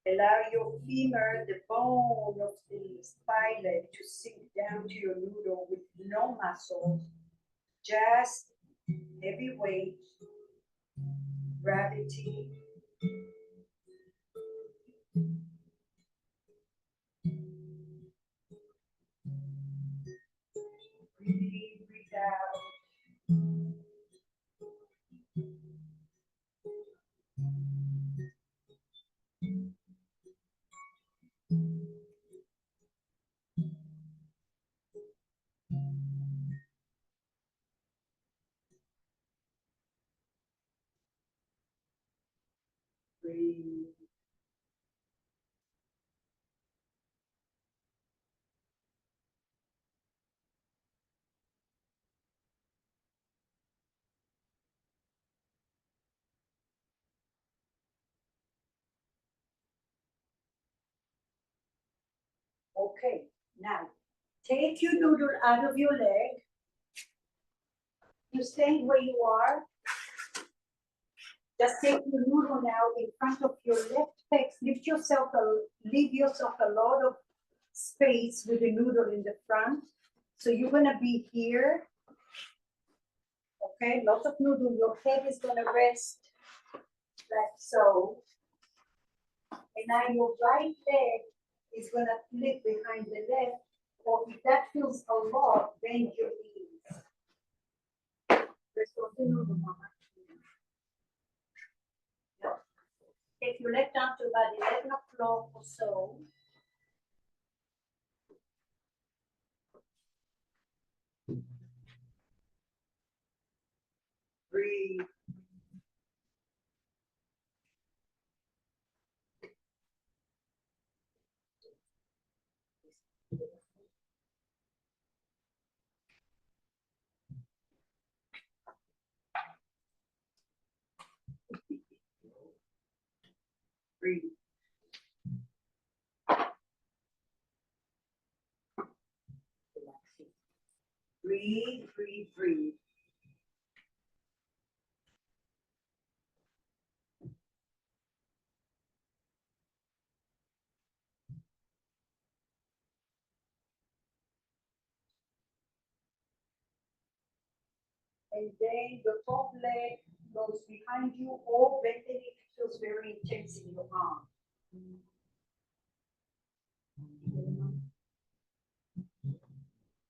Allow your femur, the bone of the thigh leg, to sink down to your noodle with no muscles, just heavy weight, gravity. Breathe in, breathe out. Breathe. Okay, now take your noodle out of your leg. You stay where you are. Just take your noodle now in front of your left pec. Leave yourself a lot of space with the noodle in the front. So you're gonna be here. Okay, lots of noodle. Your head is gonna rest like so. And now your right leg is gonna flip behind the left. Or if that feels a lot, bend your knees. Let's go to noodle, mama. Take your left arm to about 11 o'clock or so. Breathe. Breathe. Breathe, breathe, breathe. And then the top leg goes behind you or bend it if it feels very intense in your arm.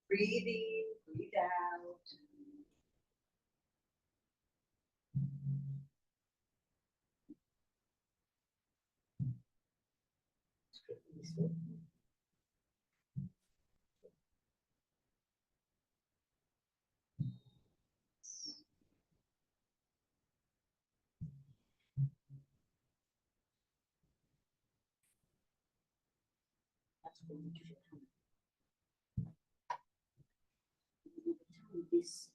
Breathe in, breathe out. That's what we do. This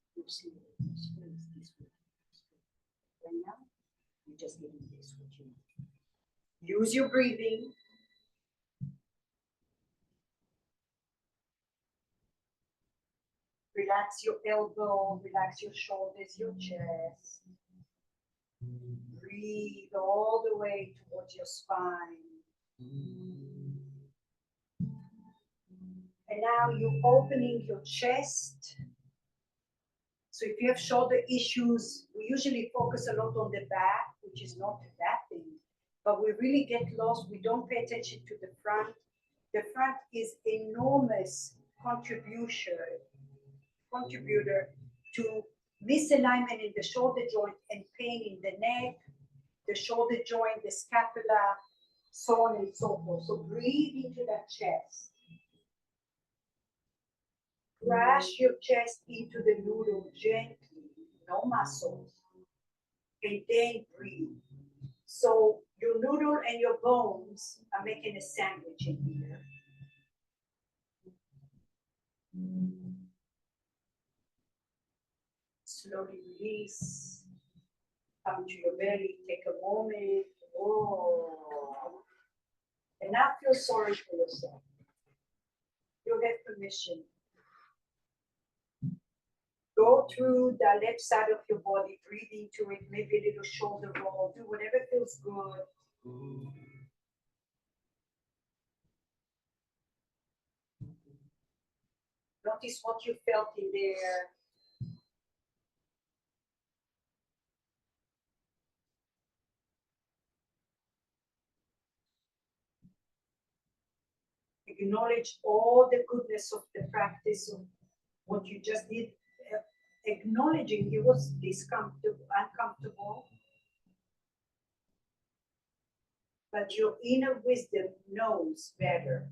right now, you're just getting this what you need. Use your breathing. Relax your elbow, relax your shoulders, your chest. Breathe all the way towards your spine. And now you're opening your chest. So if you have shoulder issues, we usually focus a lot on the back, which is not a bad thing, but we really get lost. We don't pay attention to the front. The front is enormous contributor to misalignment in the shoulder joint and pain in the neck, the shoulder joint, the scapula, so on and so forth. So breathe into that chest. Crash your chest into the noodle gently, no muscles, and then breathe. So your noodle and your bones are making a sandwich in here. Slowly release. Come to your belly, take a moment. Oh. And now feel sorry for yourself. You have permission. Go through the left side of your body, breathe into it, maybe a little shoulder roll, do whatever feels good. Notice what you felt in there. Acknowledge all the goodness of the practice of what you just did. Acknowledging it was discomfortable, uncomfortable, but your inner wisdom knows better.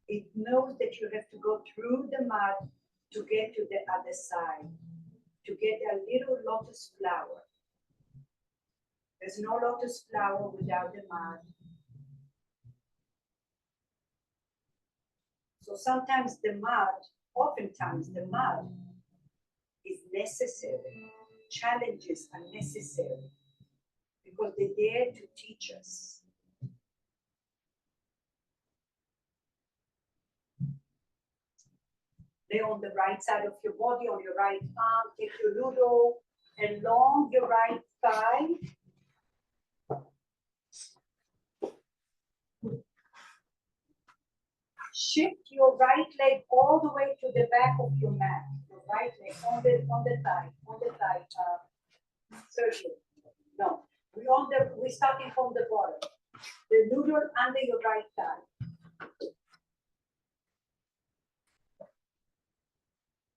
It knows that you have to go through the mud to get to the other side, to get a little lotus flower. There's no lotus flower without the mud. So sometimes the mud, oftentimes the mud is necessary. Challenges are necessary because they're there to teach us. Lay on the right side of your body, on your right arm. Take your noodle along your right thigh. Shift your right leg all the way to the back of your mat. Your right leg on the thigh, Sergio. No, we're starting from the bottom. The noodle under your right thigh.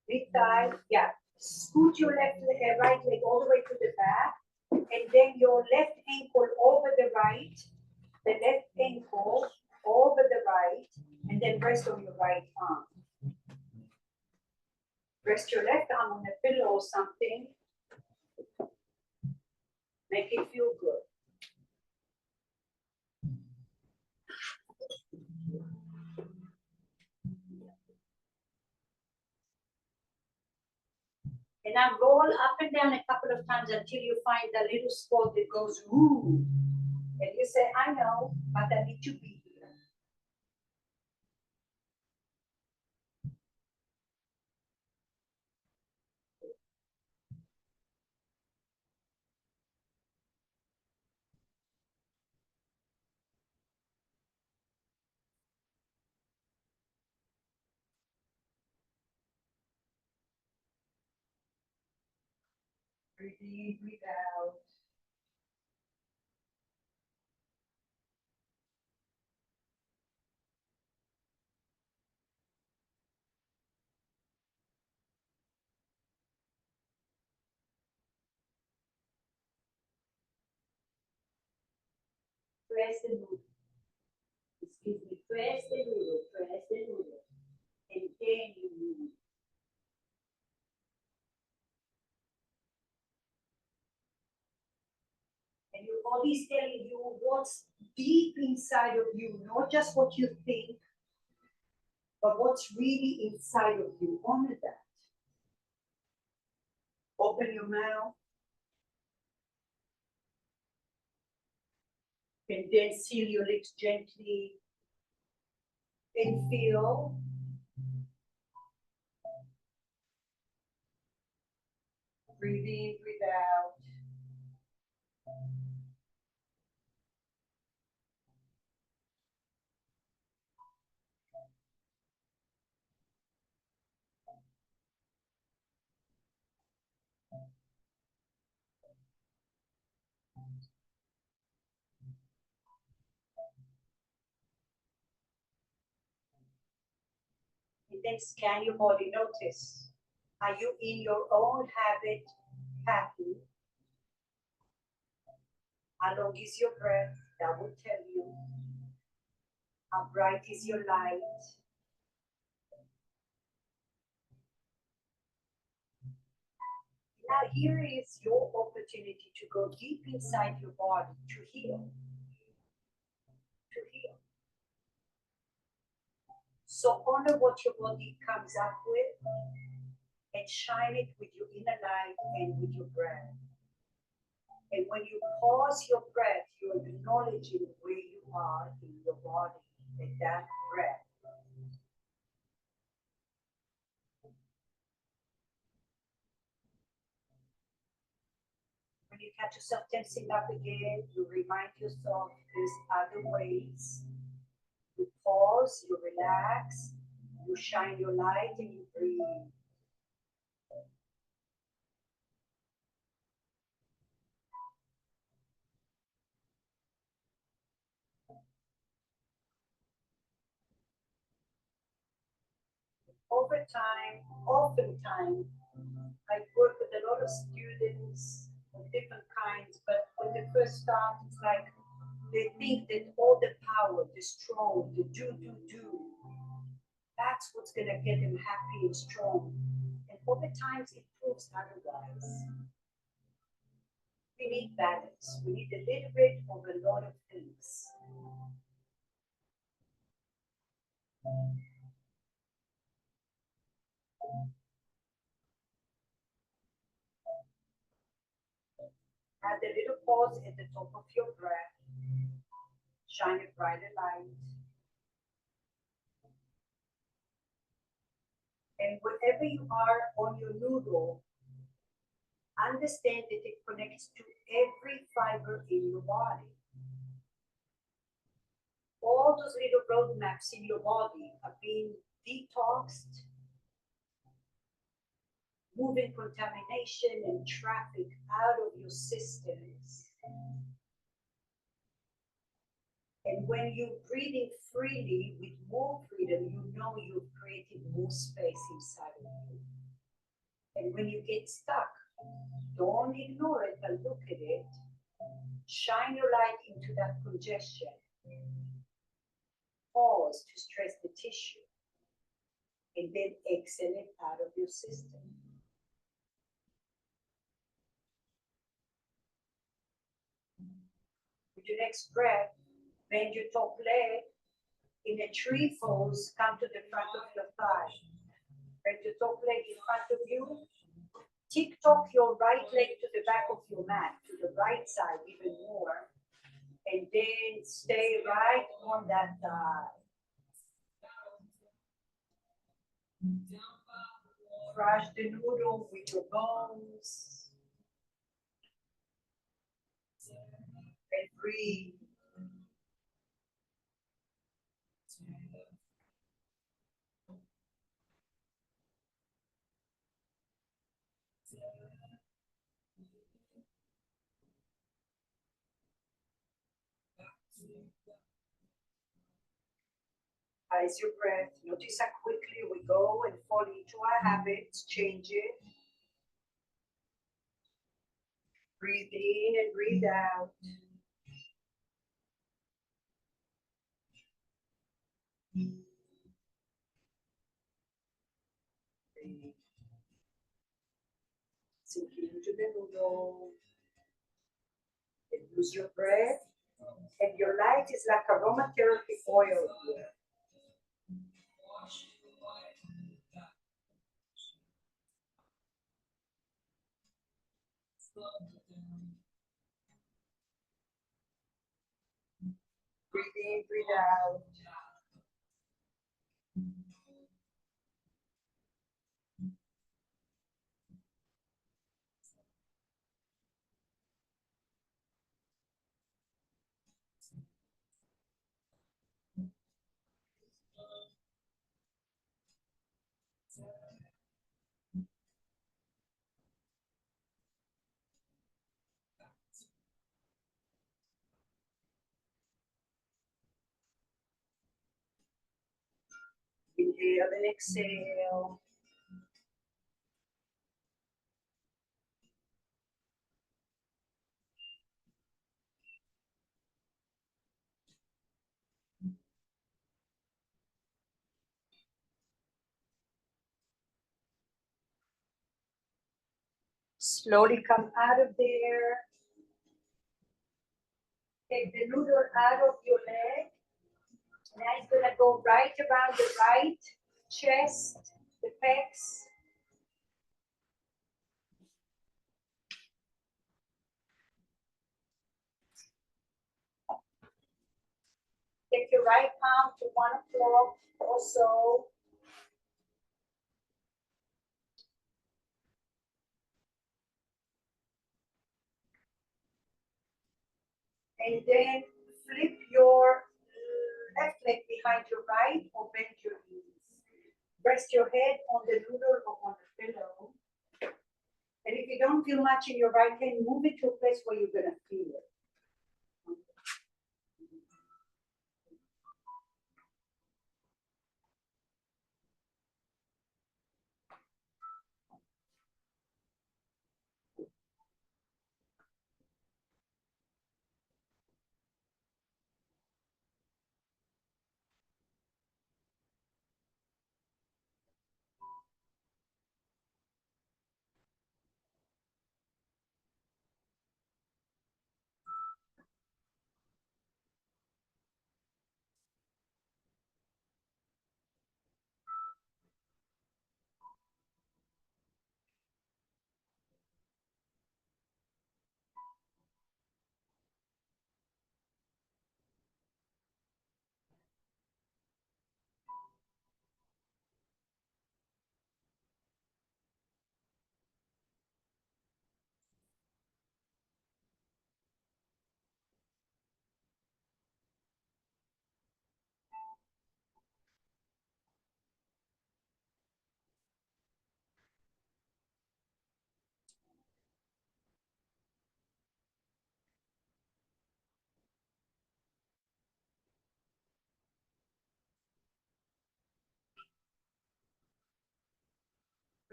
Mid thigh, yeah. Scoot your right leg all the way to the back, and then your left ankle over the right, the left ankle over the right, and then rest on your right arm. Rest your left arm on a pillow or something. Make it feel good. And now roll up and down a couple of times until you find the little spot that goes ooh. And you say, I know, but I need to be here. Breathe in, breathe out. Press the noodle. Excuse me, press the noodle, and then you move. And your body is telling you what's deep inside of you, not just what you think, but what's really inside of you. Honor that. Open your mouth. And then seal your lips gently. And feel. Breathe in, breathe out. And then scan your body. Notice, are you in your own habit happy? How long is your breath? That will tell you. How bright is your light? Now here is your opportunity to go deep inside your body to heal. To heal. So honor what your body comes up with and shine it with your inner light and with your breath. And when you pause your breath, you're acknowledging where you are in your body and that breath. When you catch yourself tensing up again, you remind yourself there's other ways. You pause, you relax, you shine your light, and you breathe. Over time, oftentimes, I work with a lot of students of different kinds, but when they first start, it's like they think that all the power, the strong, the do, that's what's gonna get them happy and strong. And over times, it proves otherwise. We need balance. We need a little bit of a lot of things. Add a little pause at the top of your breath. Shine a brighter light. And wherever you are on your noodle, understand that it connects to every fiber in your body. All those little roadmaps in your body are being detoxed, moving contamination and traffic out of your systems. And when you're breathing freely with more freedom, you know you've created more space inside of you. And when you get stuck, don't ignore it, but look at it. Shine your light into that congestion. Pause to stress the tissue. And then exhale it out of your system. With your next breath, bend your top leg. In a tree pose, come to the front of your thigh. Bend your top leg in front of you. Tick-tock your right leg to the back of your mat, to the right side even more. And then stay right on that thigh. Crush the noodle with your bones. And breathe. As your breath, notice how quickly we go and fall into our habits, change it. Breathe in and breathe out. Breathe. Sink into the noodle. And use your breath. And your light is like aromatherapy oil here. Breathe in, breathe out. Inhale and exhale. Slowly come out of there. Take the noodle out of your leg. Now it's gonna go right around the right chest, the pecs. Take your right palm to 1 o'clock or so. And then flip your left leg behind your right or bend your knees. Rest your head on the noodle or on the pillow. And if you don't feel much in your right hand, move it to a place where you're gonna feel it.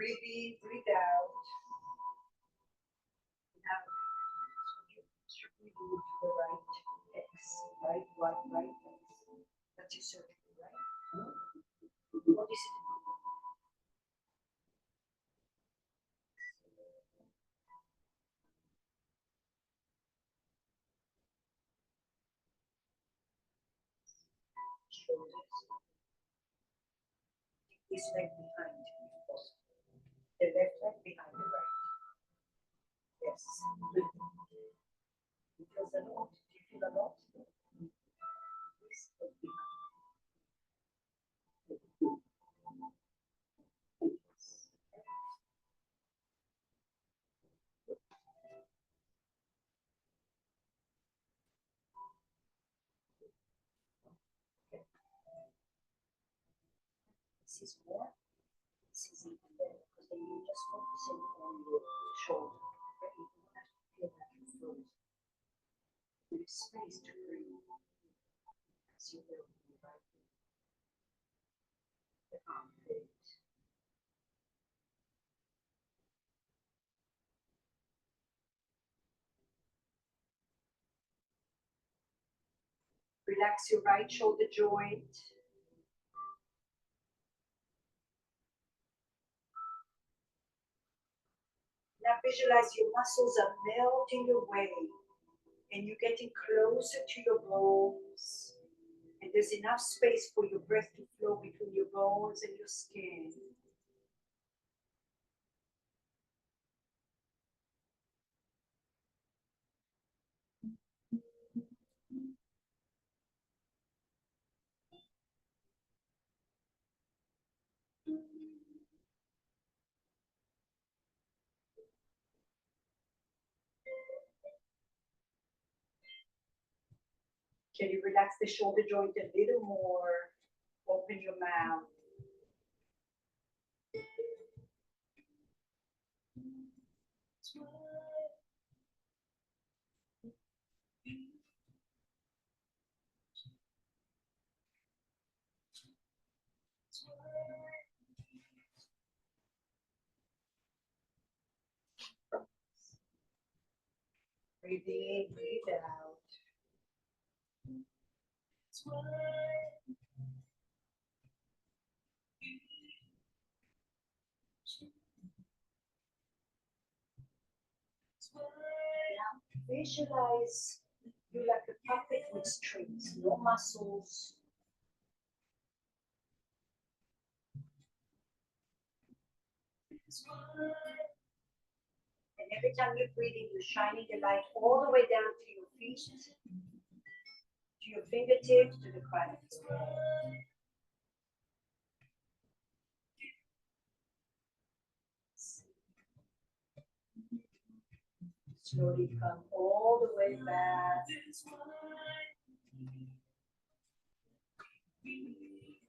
Breathe in, breathe out. Now, you move to the right X, right, right X. That's your circle, right? What is it? Shoulders. This leg behind, if possible. The left leg behind the right. Yes. Good. You feel a lot? Do you feel a lot? This leg behind. This is more. This is even better because then you're just focusing on your shoulder. Right? You don't have to feel like you float. There is space to breathe as you will be right here. The armpit. Relax your right shoulder joint. Now visualize your muscles are melting away and you're getting closer to your bones. And there's enough space for your breath to flow between your bones and your skin. Can you relax the shoulder joint a little more? Open your mouth. Breathe in, breathe out. Now visualize you like a puppet with strings, no muscles. And every time you're breathing, you're shining the light all the way down to your feet, to your fingertips, to the crown of your head. Slowly come all the way back.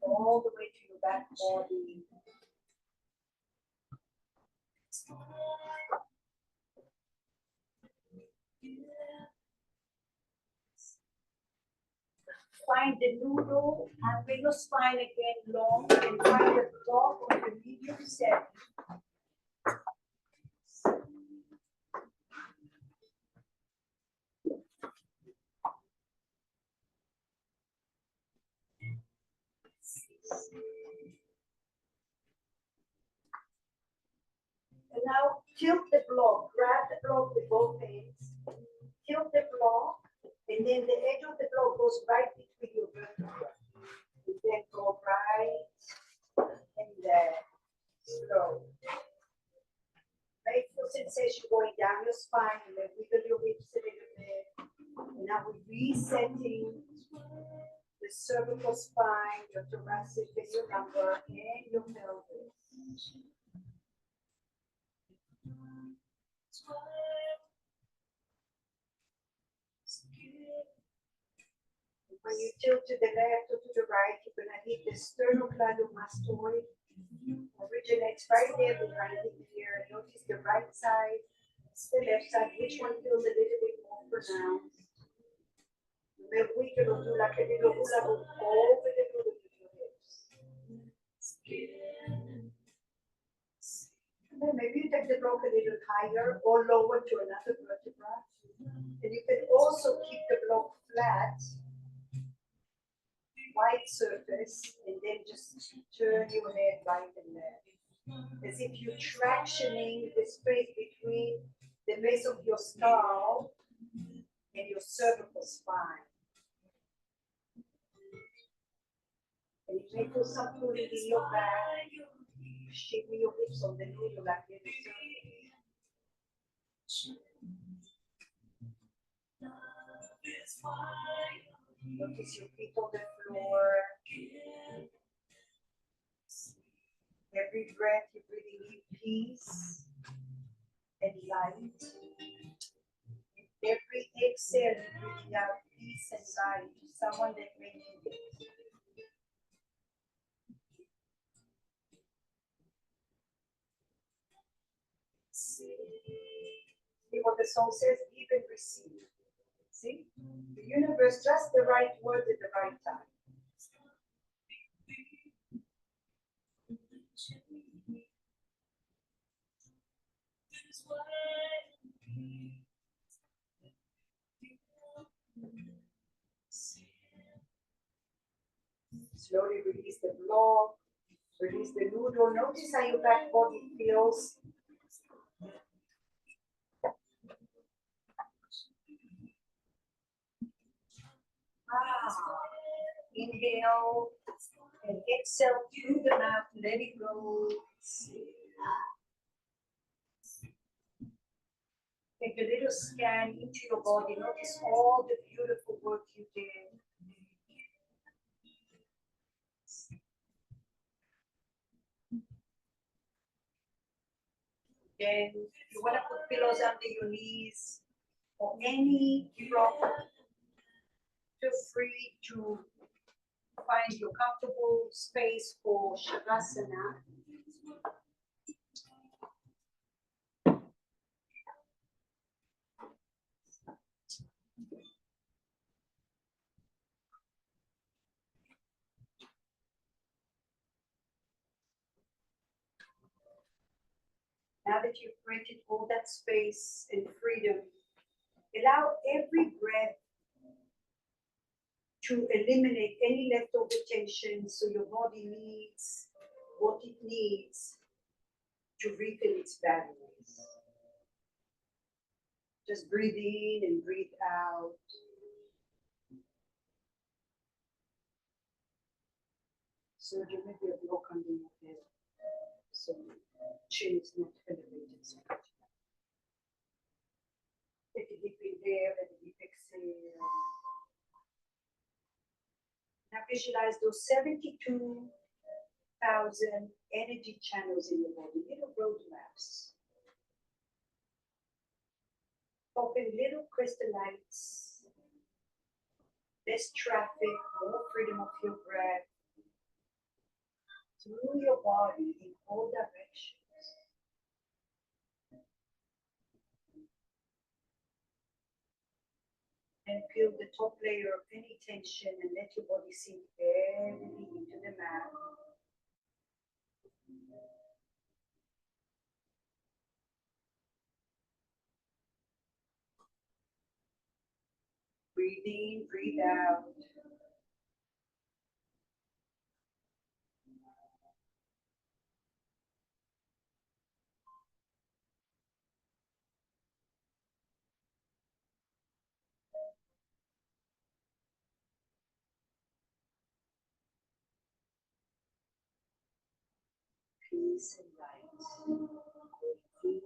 All the way to your back body. Find the noodle and bring your spine again long and find the top of the medium set. And now tilt the block, grab the block with both hands, tilt the block, and then the edge of the block goes right between your vertebrae. You then go right and left, slow. Make full sensation going down your spine and then wiggle your hips a little bit. And now we're resetting the cervical spine, your thoracic and your lumbar and your pelvis. When you tilt to the left or to the right, you're going to hit the sternocleidomastoid. Originates right there behind the ear. Notice the right side, the left side. Which one feels a little bit more pronounced? Remember, we can do like a little hula hoop over the middle of your hips. Okay, maybe you take the block a little higher or lower to another vertebra. And you can also keep the block flat, white surface, and then just turn your head right and left. As if you're tractioning the space between the base of your skull and your cervical spine. And you may feel some pulling in your back, shimmy your hips on the noodle like this. Notice your feet on the floor. Every breath you're breathing in peace and light. Every exhale you're breathing out peace and light to someone that may need it. See what the song says, give and receive. See? The universe, just the right word at the right time. Slowly release the block, release the noodle. Notice how your back body feels. Inhale and exhale through the mouth, let it go. Take a little scan into your body. Notice all the beautiful work you did. Then you want to put pillows under your knees or any block. Feel free to find your comfortable space for Shavasana. Now that you've created all that space and freedom, allow every breath to eliminate any leftover tension so your body needs what it needs to refill its batteries. Just breathe in and breathe out. So you may be a block under your head. So chin is not elevated so much. Take a deep inhale and a deep exhale. Now visualize those 72,000 energy channels in your body, little roadmaps. Open little crystallites, less traffic, more freedom of your breath through your body in all directions. And feel the top layer of any tension and let your body sink heavily into the mat. Breathe in, breathe out. Peace and light. Peace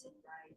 and light.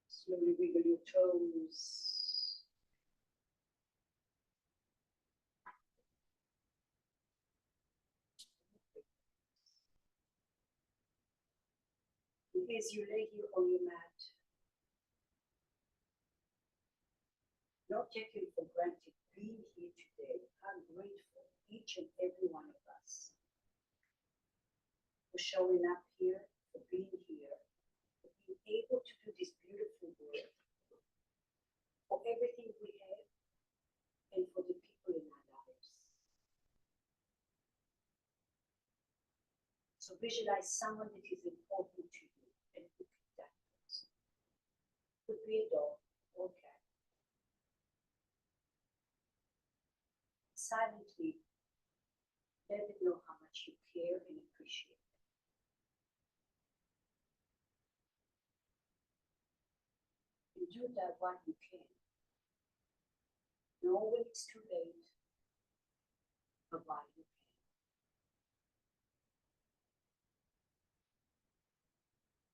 Slowly wiggle your toes. As you lay here on your mat, not taking for granted being here today. I'm grateful, each and every one of us, for showing up here, for being here, for being able to do this beautiful work, for everything we have, and for the people in our lives. So visualize someone that is important to you and look at that person. Could be a dog or cat. Silently let them know how much you care and appreciate them. And do that while you can. Know when it's too late, but while you can.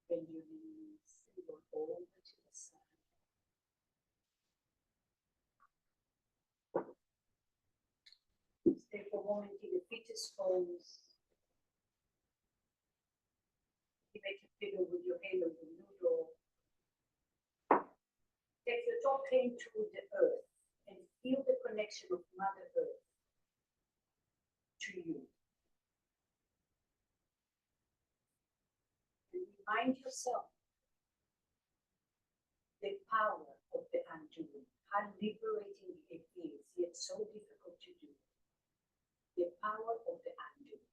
Bend your knees and go over to the side. Stay for a moment in the fetus pose. You make a pillow with your hand on your noodle. Take your top hand to the earth and feel the connection of Mother Earth to you. And remind yourself the power of the undoing, how liberating it is, yet so difficult to do. The power of the undoing.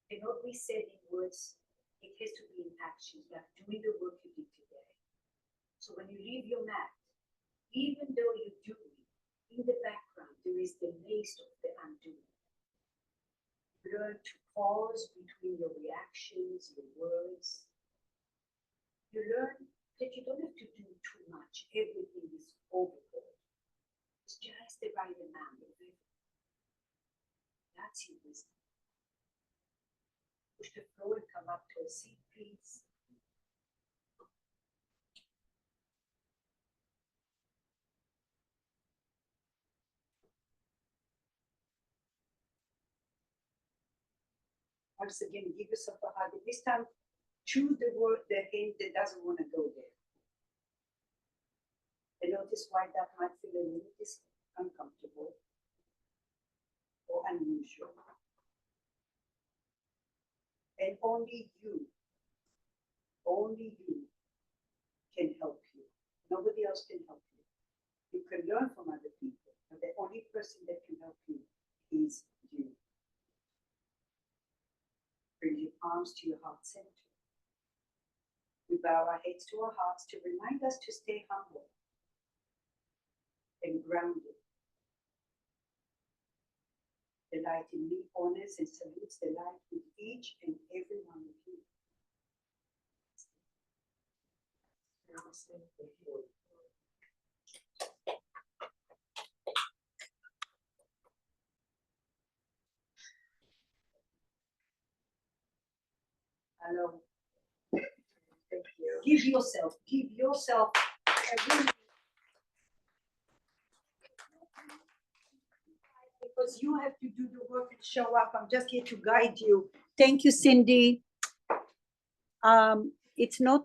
Cannot be said in words, it has to be in action, like doing the work you did today. So when you leave your mat, even though you're doing, in the background, there is the lace of the undoing. Learn to pause between your reactions, your words. You learn that you don't have to do too much. Everything is overboard. It's just the right amount of everything. That's your wisdom. Push the floor and come up to a seat, please. Once again, give yourself a hug. This time, choose the word, the hand that doesn't want to go there. And notice why that might feel a little uncomfortable or unusual. And only you can help you. Nobody else can help you. You can learn from other people, but the only person that can help you is you. Bring your palms to your heart center. We bow our heads to our hearts to remind us to stay humble and grounded. The light in me honors and salutes the light with each and every one of you. Hello. Thank you. Give yourself a really, because you have to do the work and show up. I'm just here to guide you. Thank you, Cindy. It's not